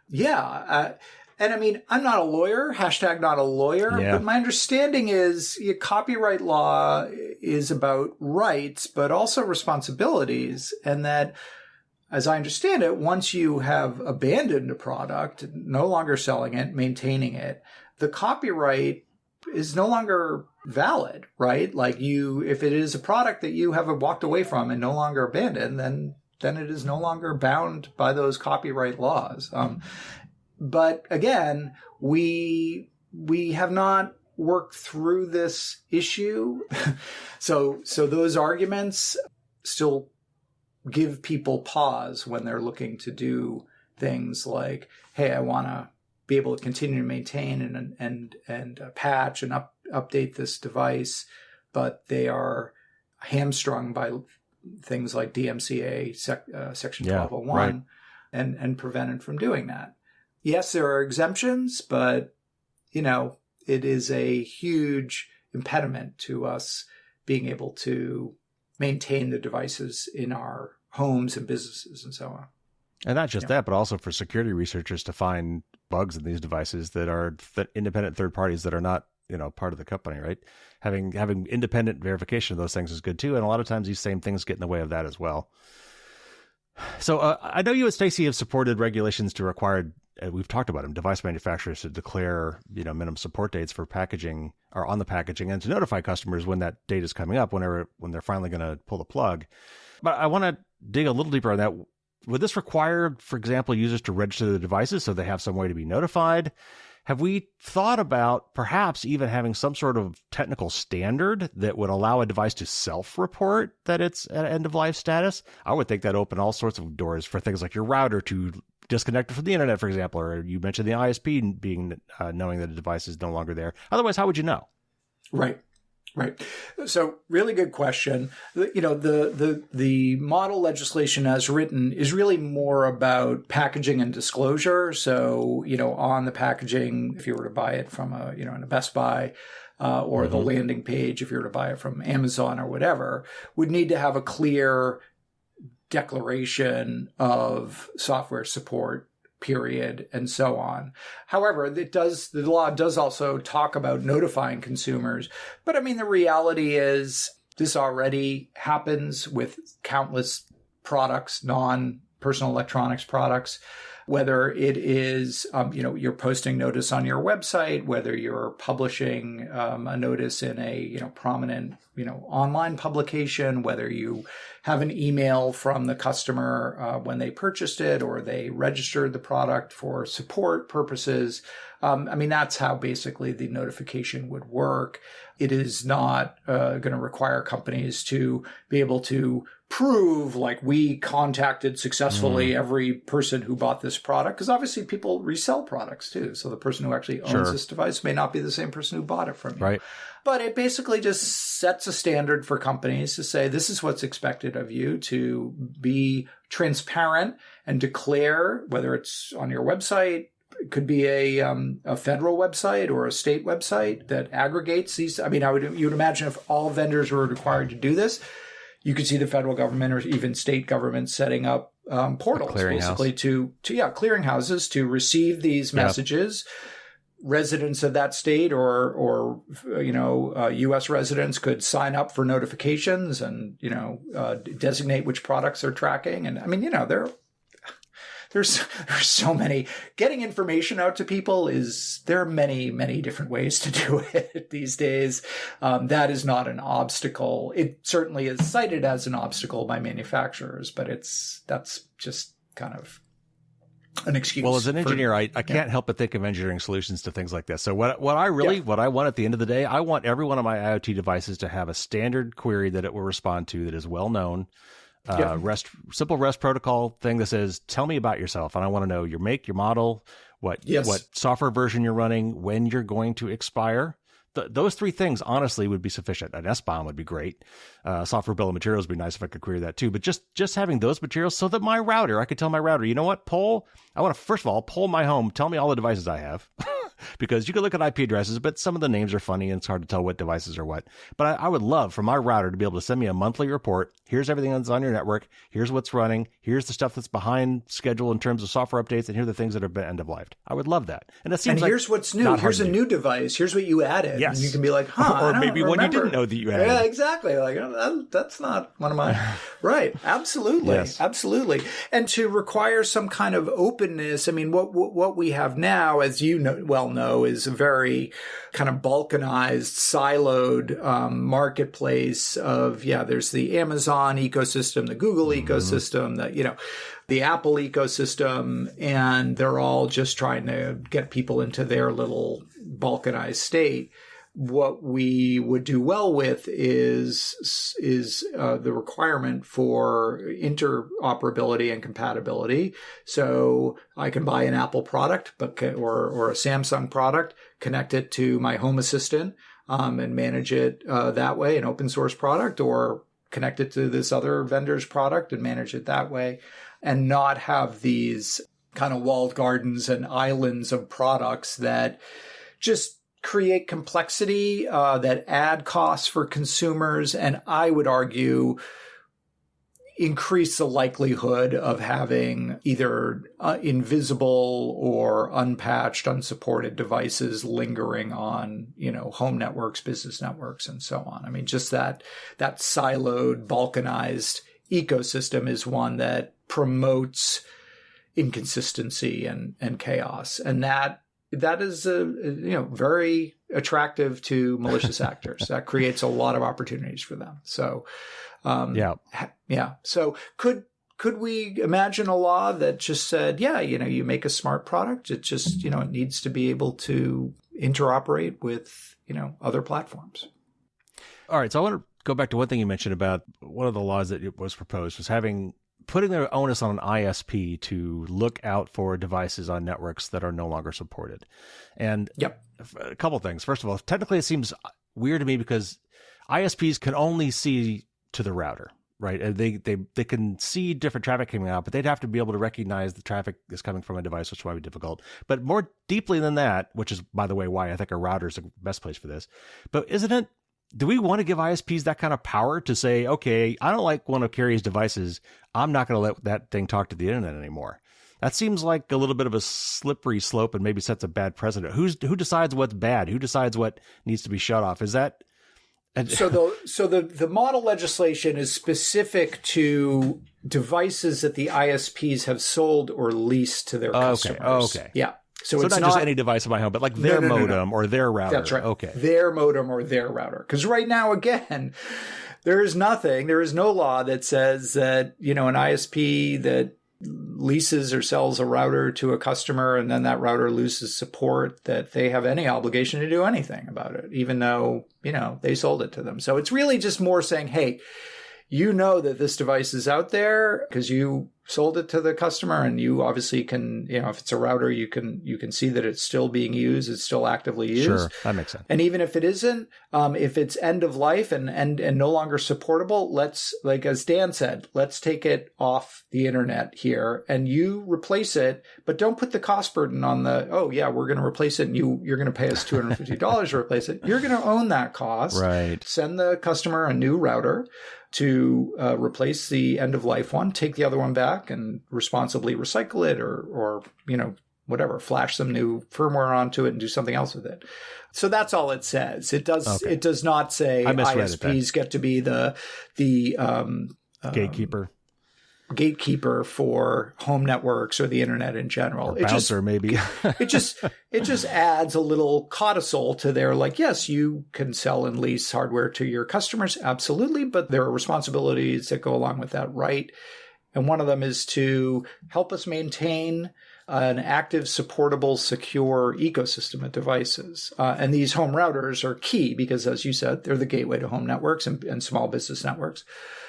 Yeah. And I mean, I'm not a lawyer, #not a lawyer, but my understanding is copyright law is about rights, but also responsibilities. And that, as I understand it, once you have abandoned a product, no longer selling it, maintaining it, the copyright is no longer valid, right? Like if it is a product that you have walked away from and no longer abandoned, then it is no longer bound by those copyright laws. But again, we have not worked through this issue. So those arguments still give people pause when they're looking to do things like, hey, I want to be able to continue to maintain and patch and update this device, but they are hamstrung by things like DMCA Section 1201 right. and prevented from doing that. Yes, there are exemptions, but, it is a huge impediment to us being able to maintain the devices in our homes and businesses and so on. And not just that, but also for security researchers to find bugs in these devices that are independent third parties that are not, part of the company, right? Having independent verification of those things is good too. And a lot of times these same things get in the way of that as well. So I know you at Stacy have supported regulations to require, we've talked about them, device manufacturers to declare, minimum support dates for packaging or on the packaging, and to notify customers when that date is coming up, when they're finally going to pull the plug. But I want to dig a little deeper on that. Would this require, for example, users to register the devices so they have some way to be notified? Have we thought about perhaps even having some sort of technical standard that would allow a device to self-report that it's at end-of-life status? I would think that open all sorts of doors for things like your router to disconnected from the internet, for example, or you mentioned the ISP being knowing that a device is no longer there. Otherwise, how would you know? Right. Right. So really good question. The model legislation as written is really more about packaging and disclosure. So, on the packaging, if you were to buy it from in a Best Buy, or the landing page, if you were to buy it from Amazon or whatever, would need to have a clear declaration of software support, period, and so on. However, the law does also talk about notifying consumers. But I mean, the reality is this already happens with countless products, non-personal electronics products, whether it is, you're posting notice on your website, whether you're publishing a notice in a, prominent, online publication, whether you have an email from the customer when they purchased it or they registered the product for support purposes. That's how basically the notification would work. It is not going to require companies to be able to prove like we contacted successfully every person who bought this product, because obviously people resell products too. So the person who actually owns this device may not be the same person who bought it from you. Right. But it basically just sets a standard for companies to say, this is what's expected of you, to be transparent and declare, whether it's on your website, it could be a federal website or a state website that aggregates these. I mean, you would imagine if all vendors were required to do this, you could see the federal government or even state government setting up portals basically to clearinghouses to receive these messages. Residents of that state or U.S. residents could sign up for notifications and, designate which products they're tracking. And I mean, there's so many. Getting information out to people there are many, many different ways to do it these days. That is not an obstacle. It certainly is cited as an obstacle by manufacturers, but that's just kind of an excuse. Well, as an engineer, I can't help but think of engineering solutions to things like this. So what I want at the end of the day, I want every one of my IoT devices to have a standard query that it will respond to that is well known. Simple REST protocol thing that says, tell me about yourself. And I want to know your make, your model, what software version you're running, when you're going to expire. Those three things, honestly, would be sufficient. An SBOM would be great. Software bill of materials would be nice if I could query that too. But just having those materials so that I could tell my router, you know what, I want to, first of all, poll my home, tell me all the devices I have. Because you can look at IP addresses, but some of the names are funny and it's hard to tell what devices are what. But I would love for my router to be able to send me a monthly report. Here's everything that's on your network. Here's what's running. Here's the stuff that's behind schedule in terms of software updates. And here are the things that have been end of life. I would love that. And it seems here's what's new. Here's a new device. Here's what you added. Yes. And you can be like, or maybe one you didn't know that you added. Yeah, exactly. Like, that's not one of my... Right. Absolutely. Yes. Absolutely. And to require some kind of openness, I mean, what we have now, as you know, is a very kind of balkanized, siloed marketplace of, there's the Amazon ecosystem, the Google ecosystem, the Apple ecosystem, and they're all just trying to get people into their little balkanized state. What we would do well with is the requirement for interoperability and compatibility. So I can buy an Apple product, or a Samsung product, connect it to my Home Assistant, and manage it that way, an open source product, or connect it to this other vendor's product and manage it that way, and not have these kind of walled gardens and islands of products that just create complexity, that add costs for consumers, and I would argue increase the likelihood of having either invisible or unpatched, unsupported devices lingering on, home networks, business networks, and so on. I mean, just that siloed, balkanized ecosystem is one that promotes inconsistency and chaos, and that is very attractive to malicious actors. That creates a lot of opportunities for them. So, So could we imagine a law that just said, you make a smart product, it just it needs to be able to interoperate with other platforms. All right, so I want to go back to one thing you mentioned about one of the laws that was proposed was having putting the onus on an ISP to look out for devices on networks that are no longer supported. And a couple things. First of all, technically it seems weird to me because ISPs can only see to the router, right? And they can see different traffic coming out, but they'd have to be able to recognize the traffic is coming from a device, which might be difficult. But more deeply than that, which is, by the way, why I think a router is the best place for this. But do we want to give ISPs that kind of power to say, okay, I don't like one of Carrie's devices, I'm not going to let that thing talk to the internet anymore? That seems like a little bit of a slippery slope and maybe sets a bad precedent. Who decides what's bad? Who decides what needs to be shut off? Is that... So the model legislation is specific to devices that the ISPs have sold or leased to their customers. Okay. Yeah. So it's not just any device in my home, but like their modem or their router. That's right. Okay. Their modem or their router. Because right now, again, there is no law that says that, an ISP that leases or sells a router to a customer and then that router loses support, that they have any obligation to do anything about it, even though, they sold it to them. So it's really just more saying, hey, that this device is out there because you sold it to the customer, and you obviously can, if it's a router, you can see that it's still being used, it's still actively used. Sure, that makes sense. And even if it isn't, if it's end of life and no longer supportable, let's, like as Dan said, let's take it off the internet here and you replace it, but don't put the cost burden on we're going to replace it and you're going to pay us $250 to replace it. You're going to own that cost. Right. Send the customer a new router to replace the end of life one, take the other one back and responsibly recycle it or whatever, flash some new firmware onto it and do something else with it. So that's all it says. It does not say ISPs get to be the gatekeeper for home networks or the internet in general. Or bouncer, maybe. it just adds a little codicil to their, like, yes, you can sell and lease hardware to your customers, absolutely, but there are responsibilities that go along with that, right? And one of them is to help us maintain an active, supportable, secure ecosystem of devices. And these home routers are key because, as you said, they're the gateway to home networks and small business networks,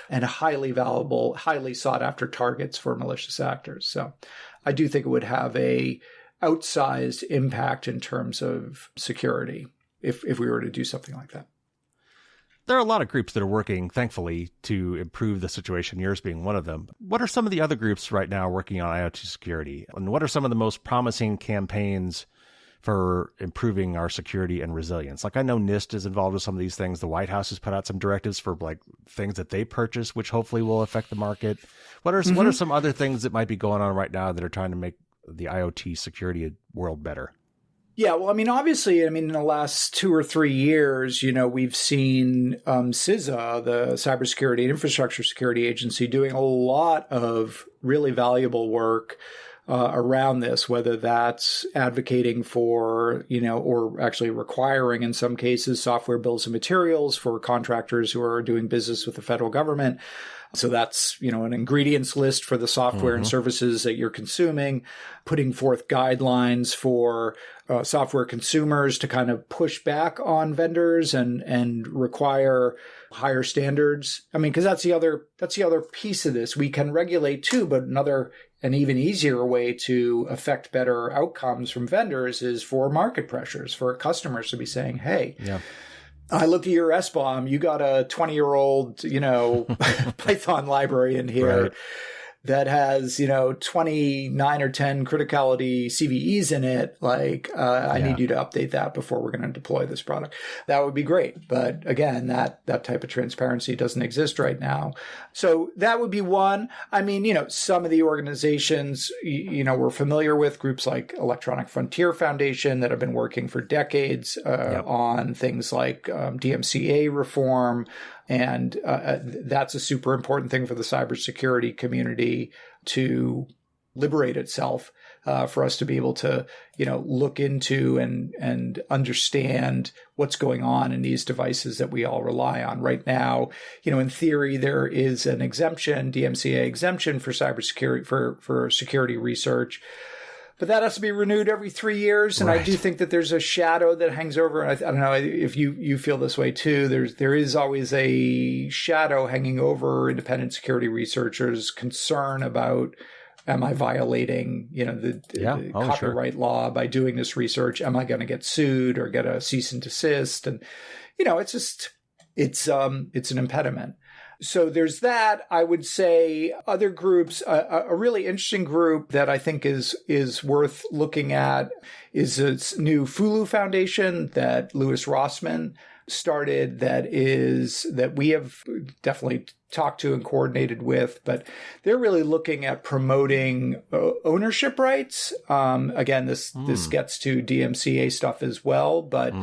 and highly valuable, highly sought after targets for malicious actors. So I do think it would have a outsized impact in terms of security if we were to do something like that. There are a lot of groups that are working, thankfully, to improve the situation, yours being one of them. What are some of the other groups right now working on IoT security? And what are some of the most promising campaigns for improving our security and resilience? Like, I know NIST is involved with some of these things. The White House has put out some directives for like things that they purchase, which hopefully will affect the market. What are some other things that might be going on right now that are trying to make the IoT security world better? Yeah, well, obviously, in the last 2 or 3 years, we've seen CISA, the Cybersecurity and Infrastructure Security Agency, doing a lot of really valuable work around this, whether that's advocating for, or actually requiring, in some cases, software bills and materials for contractors who are doing business with the federal government. So that's, an ingredients list for the software and services that you're consuming, putting forth guidelines for software consumers to kind of push back on vendors and require higher standards. Because that's the other piece of this. We can regulate too, but an even easier way to affect better outcomes from vendors is for market pressures, for customers to be saying, hey, I looked at your SBOM. You got a 20-year-old, Python library in here that has, 29 or 10 criticality CVEs in it. I need you to update that before we're going to deploy this product. That would be great. But again, that type of transparency doesn't exist right now. So that would be one. Some of the organizations, we're familiar with, groups like Electronic Frontier Foundation that have been working for decades on things like DMCA reform. And that's a super important thing for the cybersecurity community to liberate itself, for us to be able to, look into and understand what's going on in these devices that we all rely on. Right now, in theory, there is an exemption, DMCA exemption for cybersecurity, for security research. but that has to be renewed every 3 years. And I do think that there's a shadow that hangs over. And I don't know if you feel this way too. There is always a shadow hanging over independent security researchers' concern about, am I violating, the copyright law by doing this research? Am I going to get sued or get a cease and desist? And, it's an impediment. So there's that. I would say other groups, a really interesting group that I think is worth looking at is this new Fulu Foundation that Louis Rossman started that we have definitely talked to and coordinated with, but they're really looking at promoting ownership rights. Again, this gets to DMCA stuff as well, but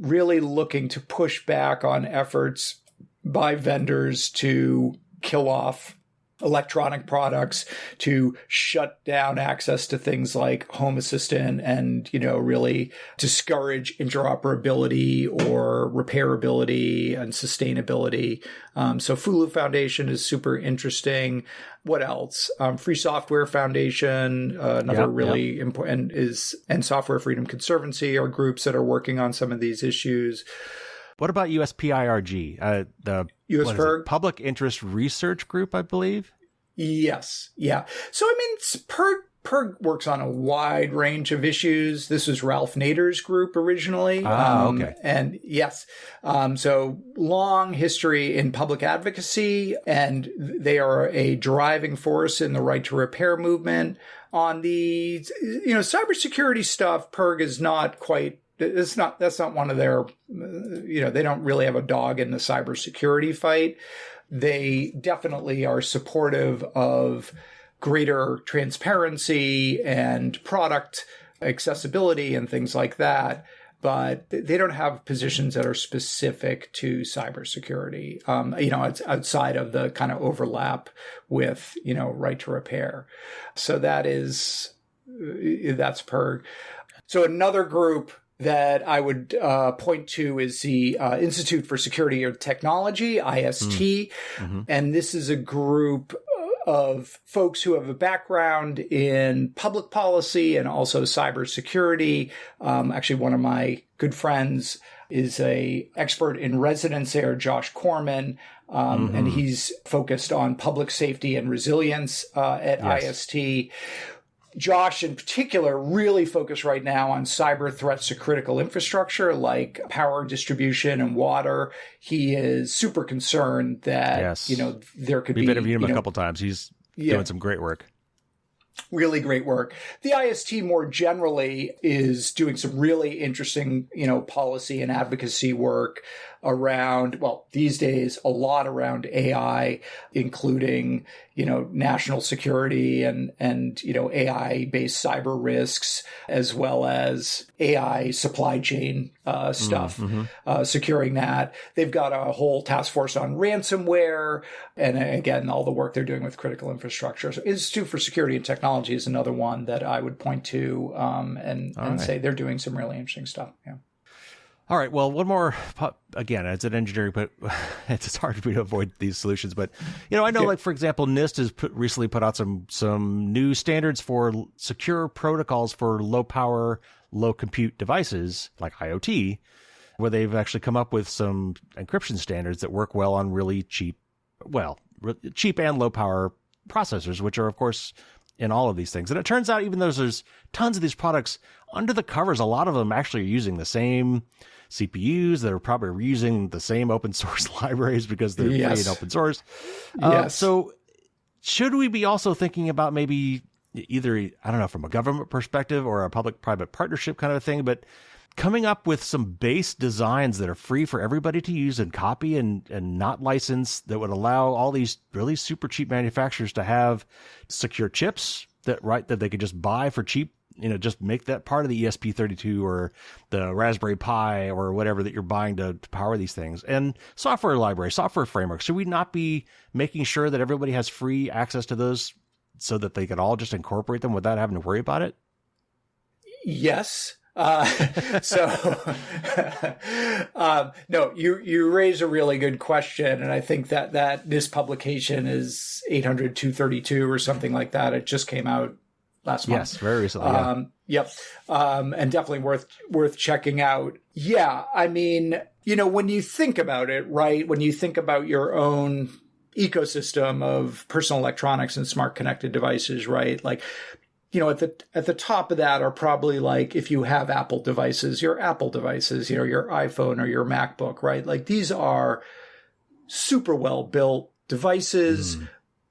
really looking to push back on efforts by vendors to kill off electronic products, to shut down access to things like Home Assistant and, really discourage interoperability or repairability and sustainability. So Fulu Foundation is super interesting. What else? Free Software Foundation, another really important and Software Freedom Conservancy are groups that are working on some of these issues. What about USPIRG, the Public Interest Research Group, I believe? Yes. Yeah. So, PIRG works on a wide range of issues. This was Ralph Nader's group originally. Okay. And yes. So long history in public advocacy, and they are a driving force in the right to repair movement. On the, cybersecurity stuff, PIRG is not quite, that's not one of their, they don't really have a dog in the cybersecurity fight. They definitely are supportive of greater transparency and product accessibility and things like that, but they don't have positions that are specific to cybersecurity. It's outside of the kind of overlap with, right to repair. So that's PIRG. So another group that I would point to is the Institute for Security and Technology, IST. And this is a group of folks who have a background in public policy and also cybersecurity. Actually, one of my good friends is a expert in residence there, Josh Corman, and he's focused on public safety and resilience at IST. Josh, in particular, really focused right now on cyber threats to critical infrastructure like power distribution and water. He is super concerned that, there could be... We've interviewed him a couple times. He's doing some great work. Really great work. The IST more generally is doing some really interesting, policy and advocacy work around, these days, a lot around AI, including, national security and AI-based cyber risks, as well as AI supply chain stuff, securing that. They've got a whole task force on ransomware, and again, all the work they're doing with critical infrastructure. So Institute for Security and Technology is another one that I would point to and say they're doing some really interesting stuff. Yeah. All right. Well, one more, again, as an engineer, but it's hard for me to avoid these solutions. But, I know, like, for example, NIST has recently put out some new standards for secure protocols for low power, low compute devices like IoT, where they've actually come up with some encryption standards that work well on really cheap and low power processors, which are, of course, in all of these things. And it turns out, even though there's tons of these products, under the covers, a lot of them actually are using the same CPUs that are probably reusing the same open source libraries because they're free and open source. So should we be also thinking about maybe either, I don't know, from a government perspective or a public-private partnership kind of a thing, but coming up with some base designs that are free for everybody to use and copy and not licensed, that would allow all these really super cheap manufacturers to have secure chips that they could just buy for cheap, just make that part of the ESP32 or the Raspberry Pi or whatever that you're buying to power these things. And software libraries, software frameworks. Should we not be making sure that everybody has free access to those so that they could all just incorporate them without having to worry about it? Yes. No, you raise a really good question. And I think that this publication is 800-232 or something like that. It just came out month. Yes, very recently. Yeah. Yep. And definitely worth checking out. Yeah. I mean, when you think about it, right, when you think about your own ecosystem of personal electronics and smart connected devices, right? Like, at the top of that are probably like, if you have Apple devices, your Apple devices, your iPhone or your MacBook, right? Like these are super well built devices,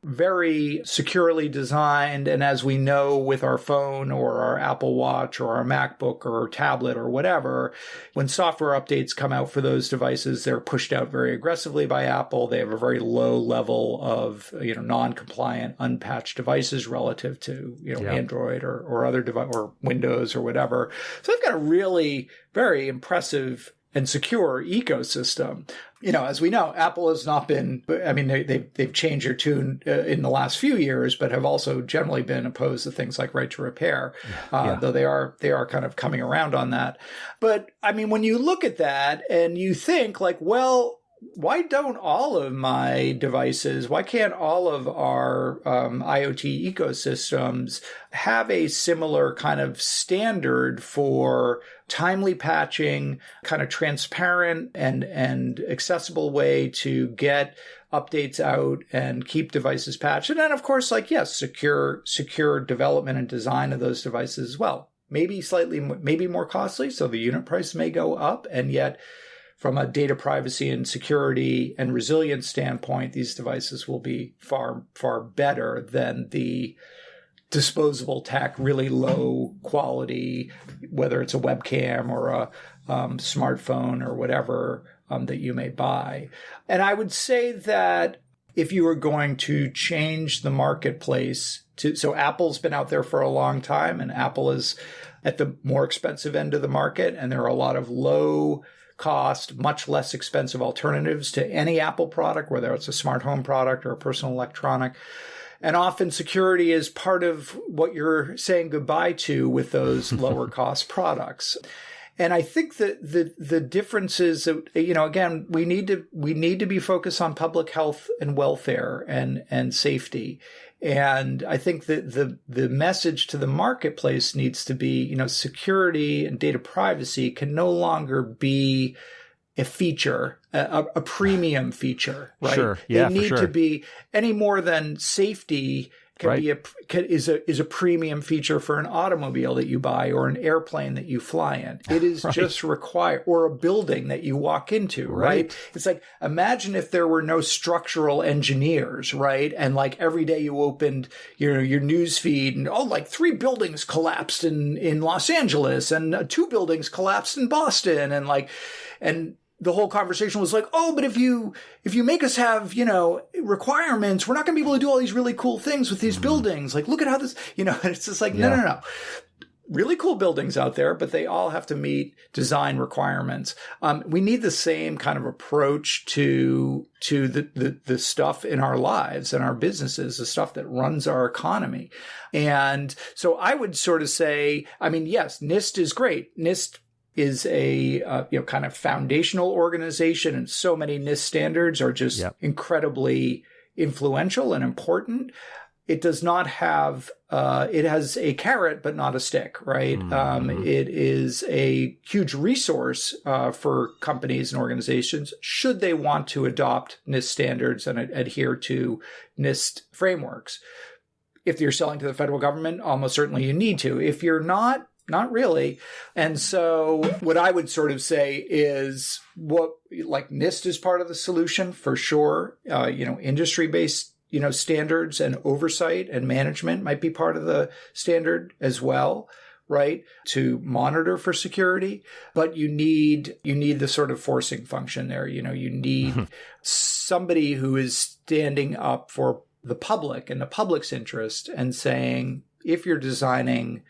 very securely designed. And as we know with our phone or our Apple Watch or our MacBook or our tablet or whatever, when software updates come out for those devices, they're pushed out very aggressively by Apple. They have a very low level of, non-compliant, unpatched devices relative to, Android or other device or Windows or whatever. So they've got a really very impressive and secure ecosystem. As we know, Apple has not been, I mean, they've changed their tune in the last few years, but have also generally been opposed to things like right to repair, though they are kind of coming around on that. But I mean, when you look at that and you think like, well, why don't all of my devices, why can't all of our IoT ecosystems have a similar kind of standard for timely patching, kind of transparent and accessible way to get updates out and keep devices patched? And then, of course, secure development and design of those devices as well. Maybe more costly, so the unit price may go up, and yet from a data privacy and security and resilience standpoint, these devices will be far, far better than the disposable tech, really low quality, whether it's a webcam or a smartphone or whatever that you may buy. And I would say that if you were going to change the marketplace so Apple's been out there for a long time, and Apple is at the more expensive end of the market, and there are a lot of low cost, much less expensive alternatives to any Apple product, whether it's a smart home product or a personal electronic. And often security is part of what you're saying goodbye to with those lower cost products. And I think that the difference is that, again, we need to be focused on public health and welfare and safety. And I think that the message to the marketplace needs to be, security and data privacy can no longer be a feature, a premium feature, right? Sure. Yeah, they need to be any more than safety is a premium feature for an automobile that you buy or an airplane that you fly in. It is just required, or a building that you walk into, right? It's like, imagine if there were no structural engineers, right? And like every day you opened your news feed and 3 buildings collapsed in Los Angeles and 2 buildings collapsed in Boston, and the whole conversation was like, oh, but if you make us have, requirements, we're not going to be able to do all these really cool things with these buildings. Like, look at how this, it's just like, no. Really cool buildings out there, but they all have to meet design requirements. We need the same kind of approach to the stuff in our lives and our businesses, the stuff that runs our economy. And so I would sort of say, I mean, yes, NIST is great. NIST is a kind of foundational organization, and so many NIST standards are just incredibly influential and important. It does not have it has a carrot but not a stick, right? It is a huge resource for companies and organizations should they want to adopt NIST standards and adhere to NIST frameworks. If you're selling to the federal government, almost certainly you need to. If you're not really. And so what I would sort of say is NIST is part of the solution for sure. Industry-based, standards and oversight and management might be part of the standard as well, right? To monitor for security. But you need the sort of forcing function there. You need somebody who is standing up for the public and the public's interest and saying, if you're designing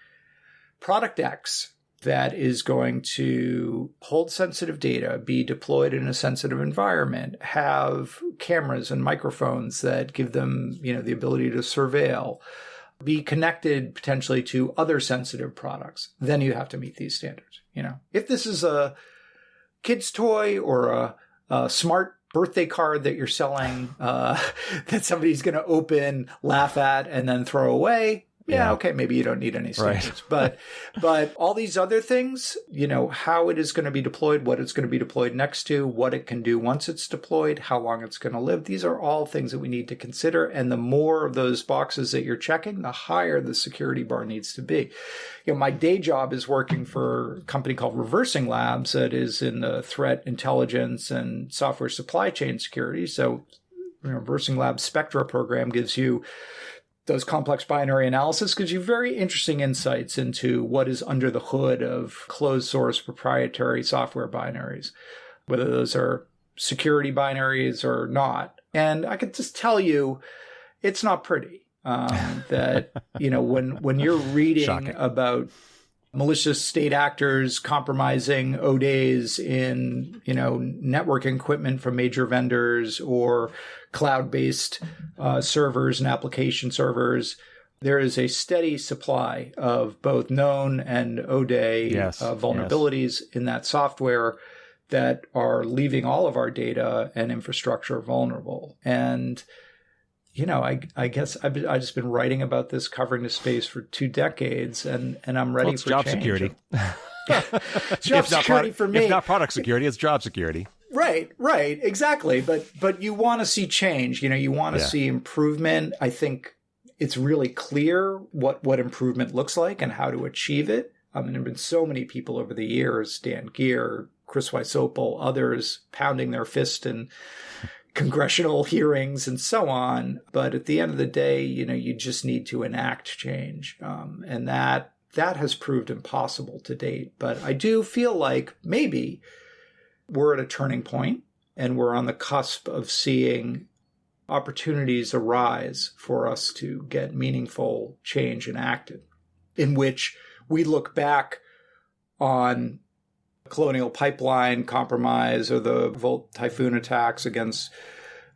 product X that is going to hold sensitive data, be deployed in a sensitive environment, have cameras and microphones that give them, the ability to surveil, be connected potentially to other sensitive products, then you have to meet these standards. If this is a kid's toy or a smart birthday card that you're selling that somebody's going to open, laugh at, and then throw away, Yeah, okay, maybe you don't need any standards. Right. But all these other things, how it is going to be deployed, what it's going to be deployed next to, what it can do once it's deployed, how long it's going to live, these are all things that we need to consider. And the more of those boxes that you're checking, the higher the security bar needs to be. My day job is working for a company called Reversing Labs that is in the threat intelligence and software supply chain security. So Reversing Labs Spectra program gives you those complex binary analysis, gives you very interesting insights into what is under the hood of closed source proprietary software binaries, whether those are security binaries or not. And I could just tell you, it's not pretty. That, when you're reading Shocking. About malicious state actors compromising ODAs in, networking equipment from major vendors or cloud-based servers and application servers, there is a steady supply of both known and ODA vulnerabilities in that software that are leaving all of our data and infrastructure vulnerable. And I guess I've just been writing about this, covering the space for 2 decades, and I'm ready for job change. Security. Job security for me. If not product security, it's job security. Right, exactly. But you want to see change. You want to see improvement. I think it's really clear what improvement looks like and how to achieve it. There have been so many people over the years, Dan Geer, Chris Wysopal, others pounding their fist in congressional hearings and so on. But at the end of the day, you just need to enact change. And that has proved impossible to date. But I do feel like maybe we're at a turning point and we're on the cusp of seeing opportunities arise for us to get meaningful change enacted, in which we look back on Colonial Pipeline compromise or the Volt Typhoon attacks against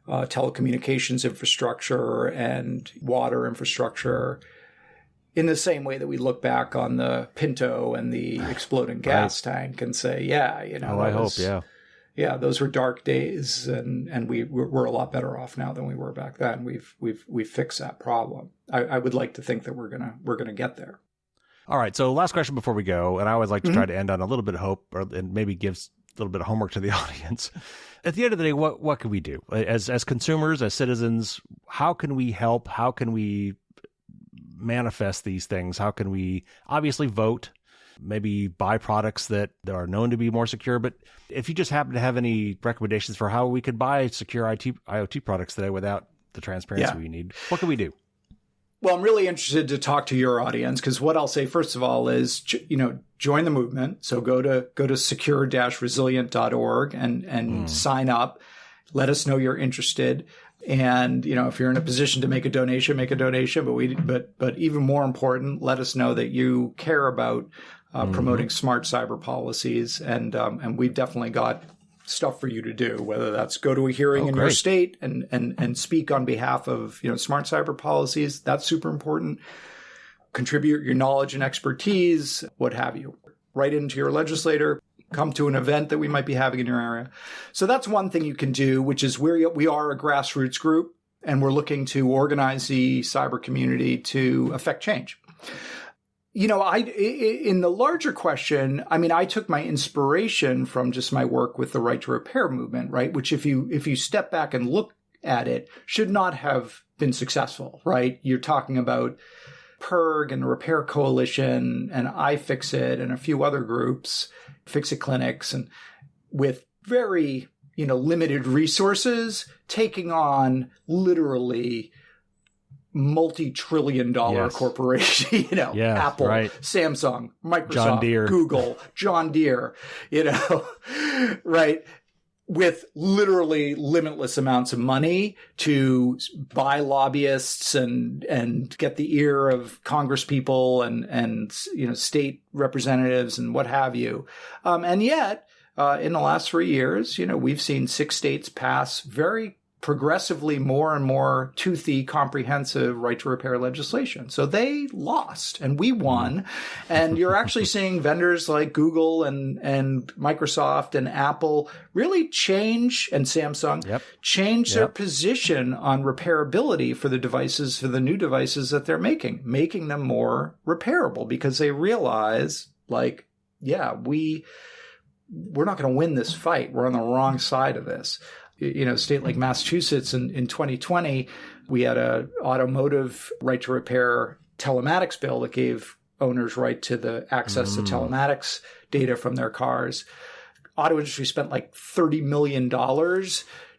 telecommunications infrastructure and water infrastructure in the same way that we look back on the Pinto and the exploding gas tank and say, those were dark days, and we're a lot better off now than we were back then. We've fixed that problem. I would like to think that we're gonna get there. All right. So last question before we go, and I always like to try to end on a little bit of hope, and maybe gives a little bit of homework to the audience. At the end of the day, what can we do as consumers, as citizens? How can we help? How can we manifest these things? How can we obviously vote? Maybe buy products that are known to be more secure. But if you just happen to have any recommendations for how we could buy secure IoT products today without the transparency we need, what can we do? Well, I'm really interested to talk to your audience, because what I'll say, first of all, is, join the movement. So go to secure-resilient.org and sign up. Let us know you're interested. And, if you're in a position to make a donation, make a donation. But even more important, let us know that you care about promoting smart cyber policies. And we've definitely got stuff for you to do, whether that's go to a hearing in your state and speak on behalf of, smart cyber policies. That's super important. Contribute your knowledge and expertise, what have you. Write into your legislator, come to an event that we might be having in your area. So that's one thing you can do, which is we are a grassroots group, and we're looking to organize the cyber community to affect change. In the larger question, I took my inspiration from just my work with the Right to Repair movement, right? Which if you step back and look at it, should not have been successful, right? You're talking about PERG and the Repair Coalition and iFixit and a few other groups, Fix-It clinics, and with very, limited resources, taking on literally multi-trillion-dollar corporation, Apple, Samsung, Microsoft, Google, John Deere, right? With literally limitless amounts of money to buy lobbyists and get the ear of Congress people and state representatives and what have you. And yet, in the last 3 years, we've seen 6 states pass very progressively more and more toothy, comprehensive right to repair legislation. So they lost and we won. And you're actually seeing vendors like Google and Microsoft and Apple really change, and Samsung, change their position on repairability for the devices, for the new devices that they're making them more repairable, because they realize, like, we're not going to win this fight. We're on the wrong side of this. You know, a state like Massachusetts in 2020, we had a automotive right to repair telematics bill that gave owners right to the access to telematics data from their cars. Auto industry spent like $30 million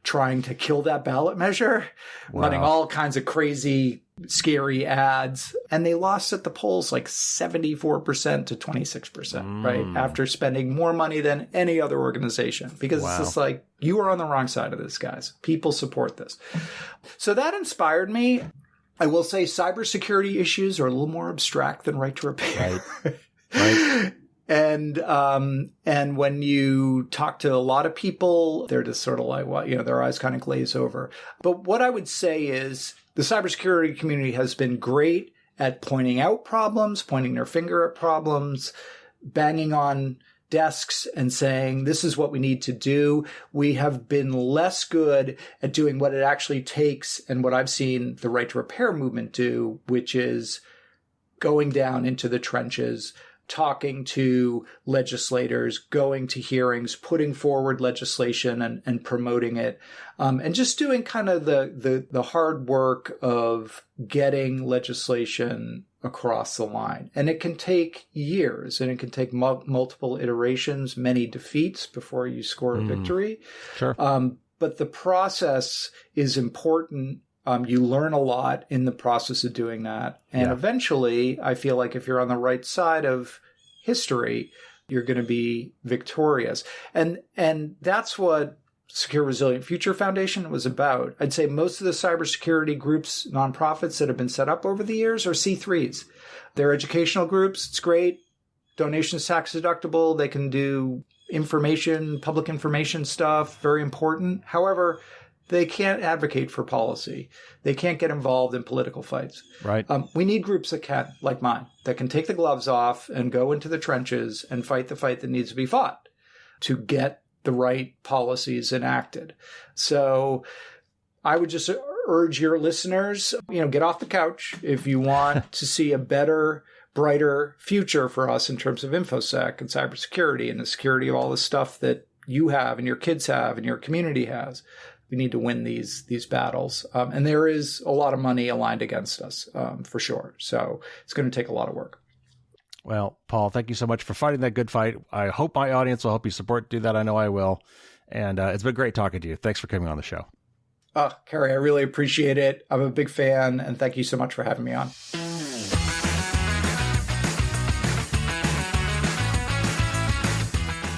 trying to kill that ballot measure, running all kinds of crazy, scary ads. And they lost at the polls like 74% to 26%, right? After spending more money than any other organization. Because it's just like, you are on the wrong side of this, guys. People support this. So that inspired me. I will say cybersecurity issues are a little more abstract than right to repair. Right. And when you talk to a lot of people, they're just sort of like, well, you know, their eyes kind of glaze over. But what I would say is the cybersecurity community has been great at pointing out problems, pointing their finger at problems, banging on desks and saying, this is what we need to do. We have been less good at doing what it actually takes and what I've seen the right to repair movement do, which is going down into the trenches, talking to legislators, going to hearings, putting forward legislation and promoting it, and just doing kind of the hard work of getting legislation across the line. And it can take years, and it can take multiple iterations, many defeats before you score a victory. Sure. But the process is important. You learn a lot in the process of doing that. And eventually, I feel like if you're on the right side of history, you're going to be victorious. And that's what Secure Resilient Future Foundation was about. I'd say most of the cybersecurity groups, nonprofits that have been set up over the years are C3s. They're educational groups. It's great. Donations tax deductible. They can do information, public information stuff, very important. However, they can't advocate for policy. They can't get involved in political fights. Right. We need groups that can, like mine, that can take the gloves off and go into the trenches and fight the fight that needs to be fought to get the right policies enacted. So I would just urge your listeners, get off the couch if you want to see a better, brighter future for us in terms of InfoSec and cybersecurity and the security of all the stuff that you have and your kids have and your community has. We need to win these battles. And there is a lot of money aligned against us, for sure. So it's going to take a lot of work. Well, Paul, thank you so much for fighting that good fight. I hope my audience will help you do that. I know I will. And it's been great talking to you. Thanks for coming on the show. Carrie, I really appreciate it. I'm a big fan, and thank you so much for having me on.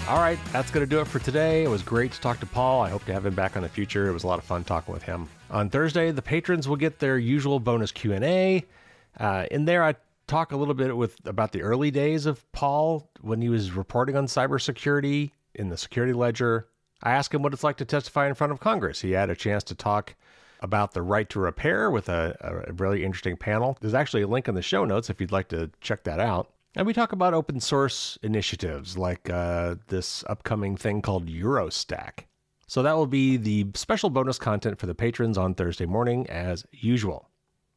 All right, that's going to do it for today. It was great to talk to Paul. I hope to have him back in the future. It was a lot of fun talking with him. On Thursday, the patrons will get their usual bonus Q&A. In there, I talk a little bit about the early days of Paul when he was reporting on cybersecurity in the security ledger. I asked him what it's like to testify in front of Congress. He had a chance to talk about the right to repair with a really interesting panel. There's actually a link in the show notes if you'd like to check that out. And we talk about open source initiatives like this upcoming thing called Eurostack. So that will be the special bonus content for the patrons on Thursday morning as usual.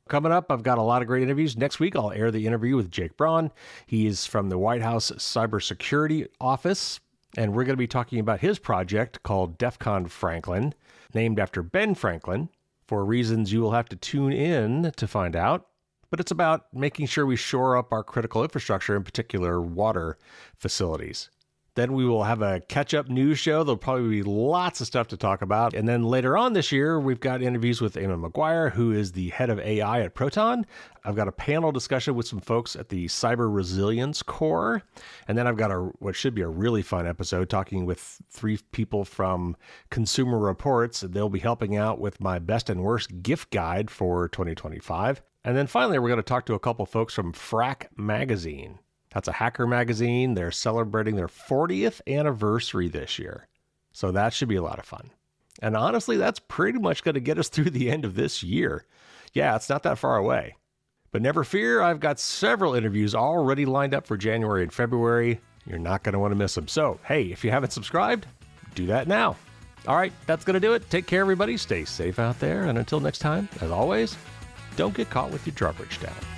Coming up, I've got a lot of great interviews. Next week, I'll air the interview with Jake Braun. He is from the White House Cybersecurity Office, and we're going to be talking about his project called DEF CON Franklin, named after Ben Franklin, for reasons you will have to tune in to find out. But it's about making sure we shore up our critical infrastructure, in particular water facilities. Then we will have a catch-up news show. There'll probably be lots of stuff to talk about. And then later on this year, we've got interviews with Eamon McGuire, who is the head of AI at Proton. I've got a panel discussion with some folks at the Cyber Resilience Corps. And then I've got what should be a really fun episode talking with 3 people from Consumer Reports. They'll be helping out with my best and worst gift guide for 2025. And then finally, we're going to talk to a couple folks from Frack Magazine. That's a hacker magazine. They're celebrating their 40th anniversary this year. So that should be a lot of fun. And honestly, that's pretty much going to get us through the end of this year. Yeah, it's not that far away. But never fear, I've got several interviews already lined up for January and February. You're not going to want to miss them. So, hey, if you haven't subscribed, do that now. All right, that's going to do it. Take care, everybody. Stay safe out there. And until next time, as always, don't get caught with your drawbridge down.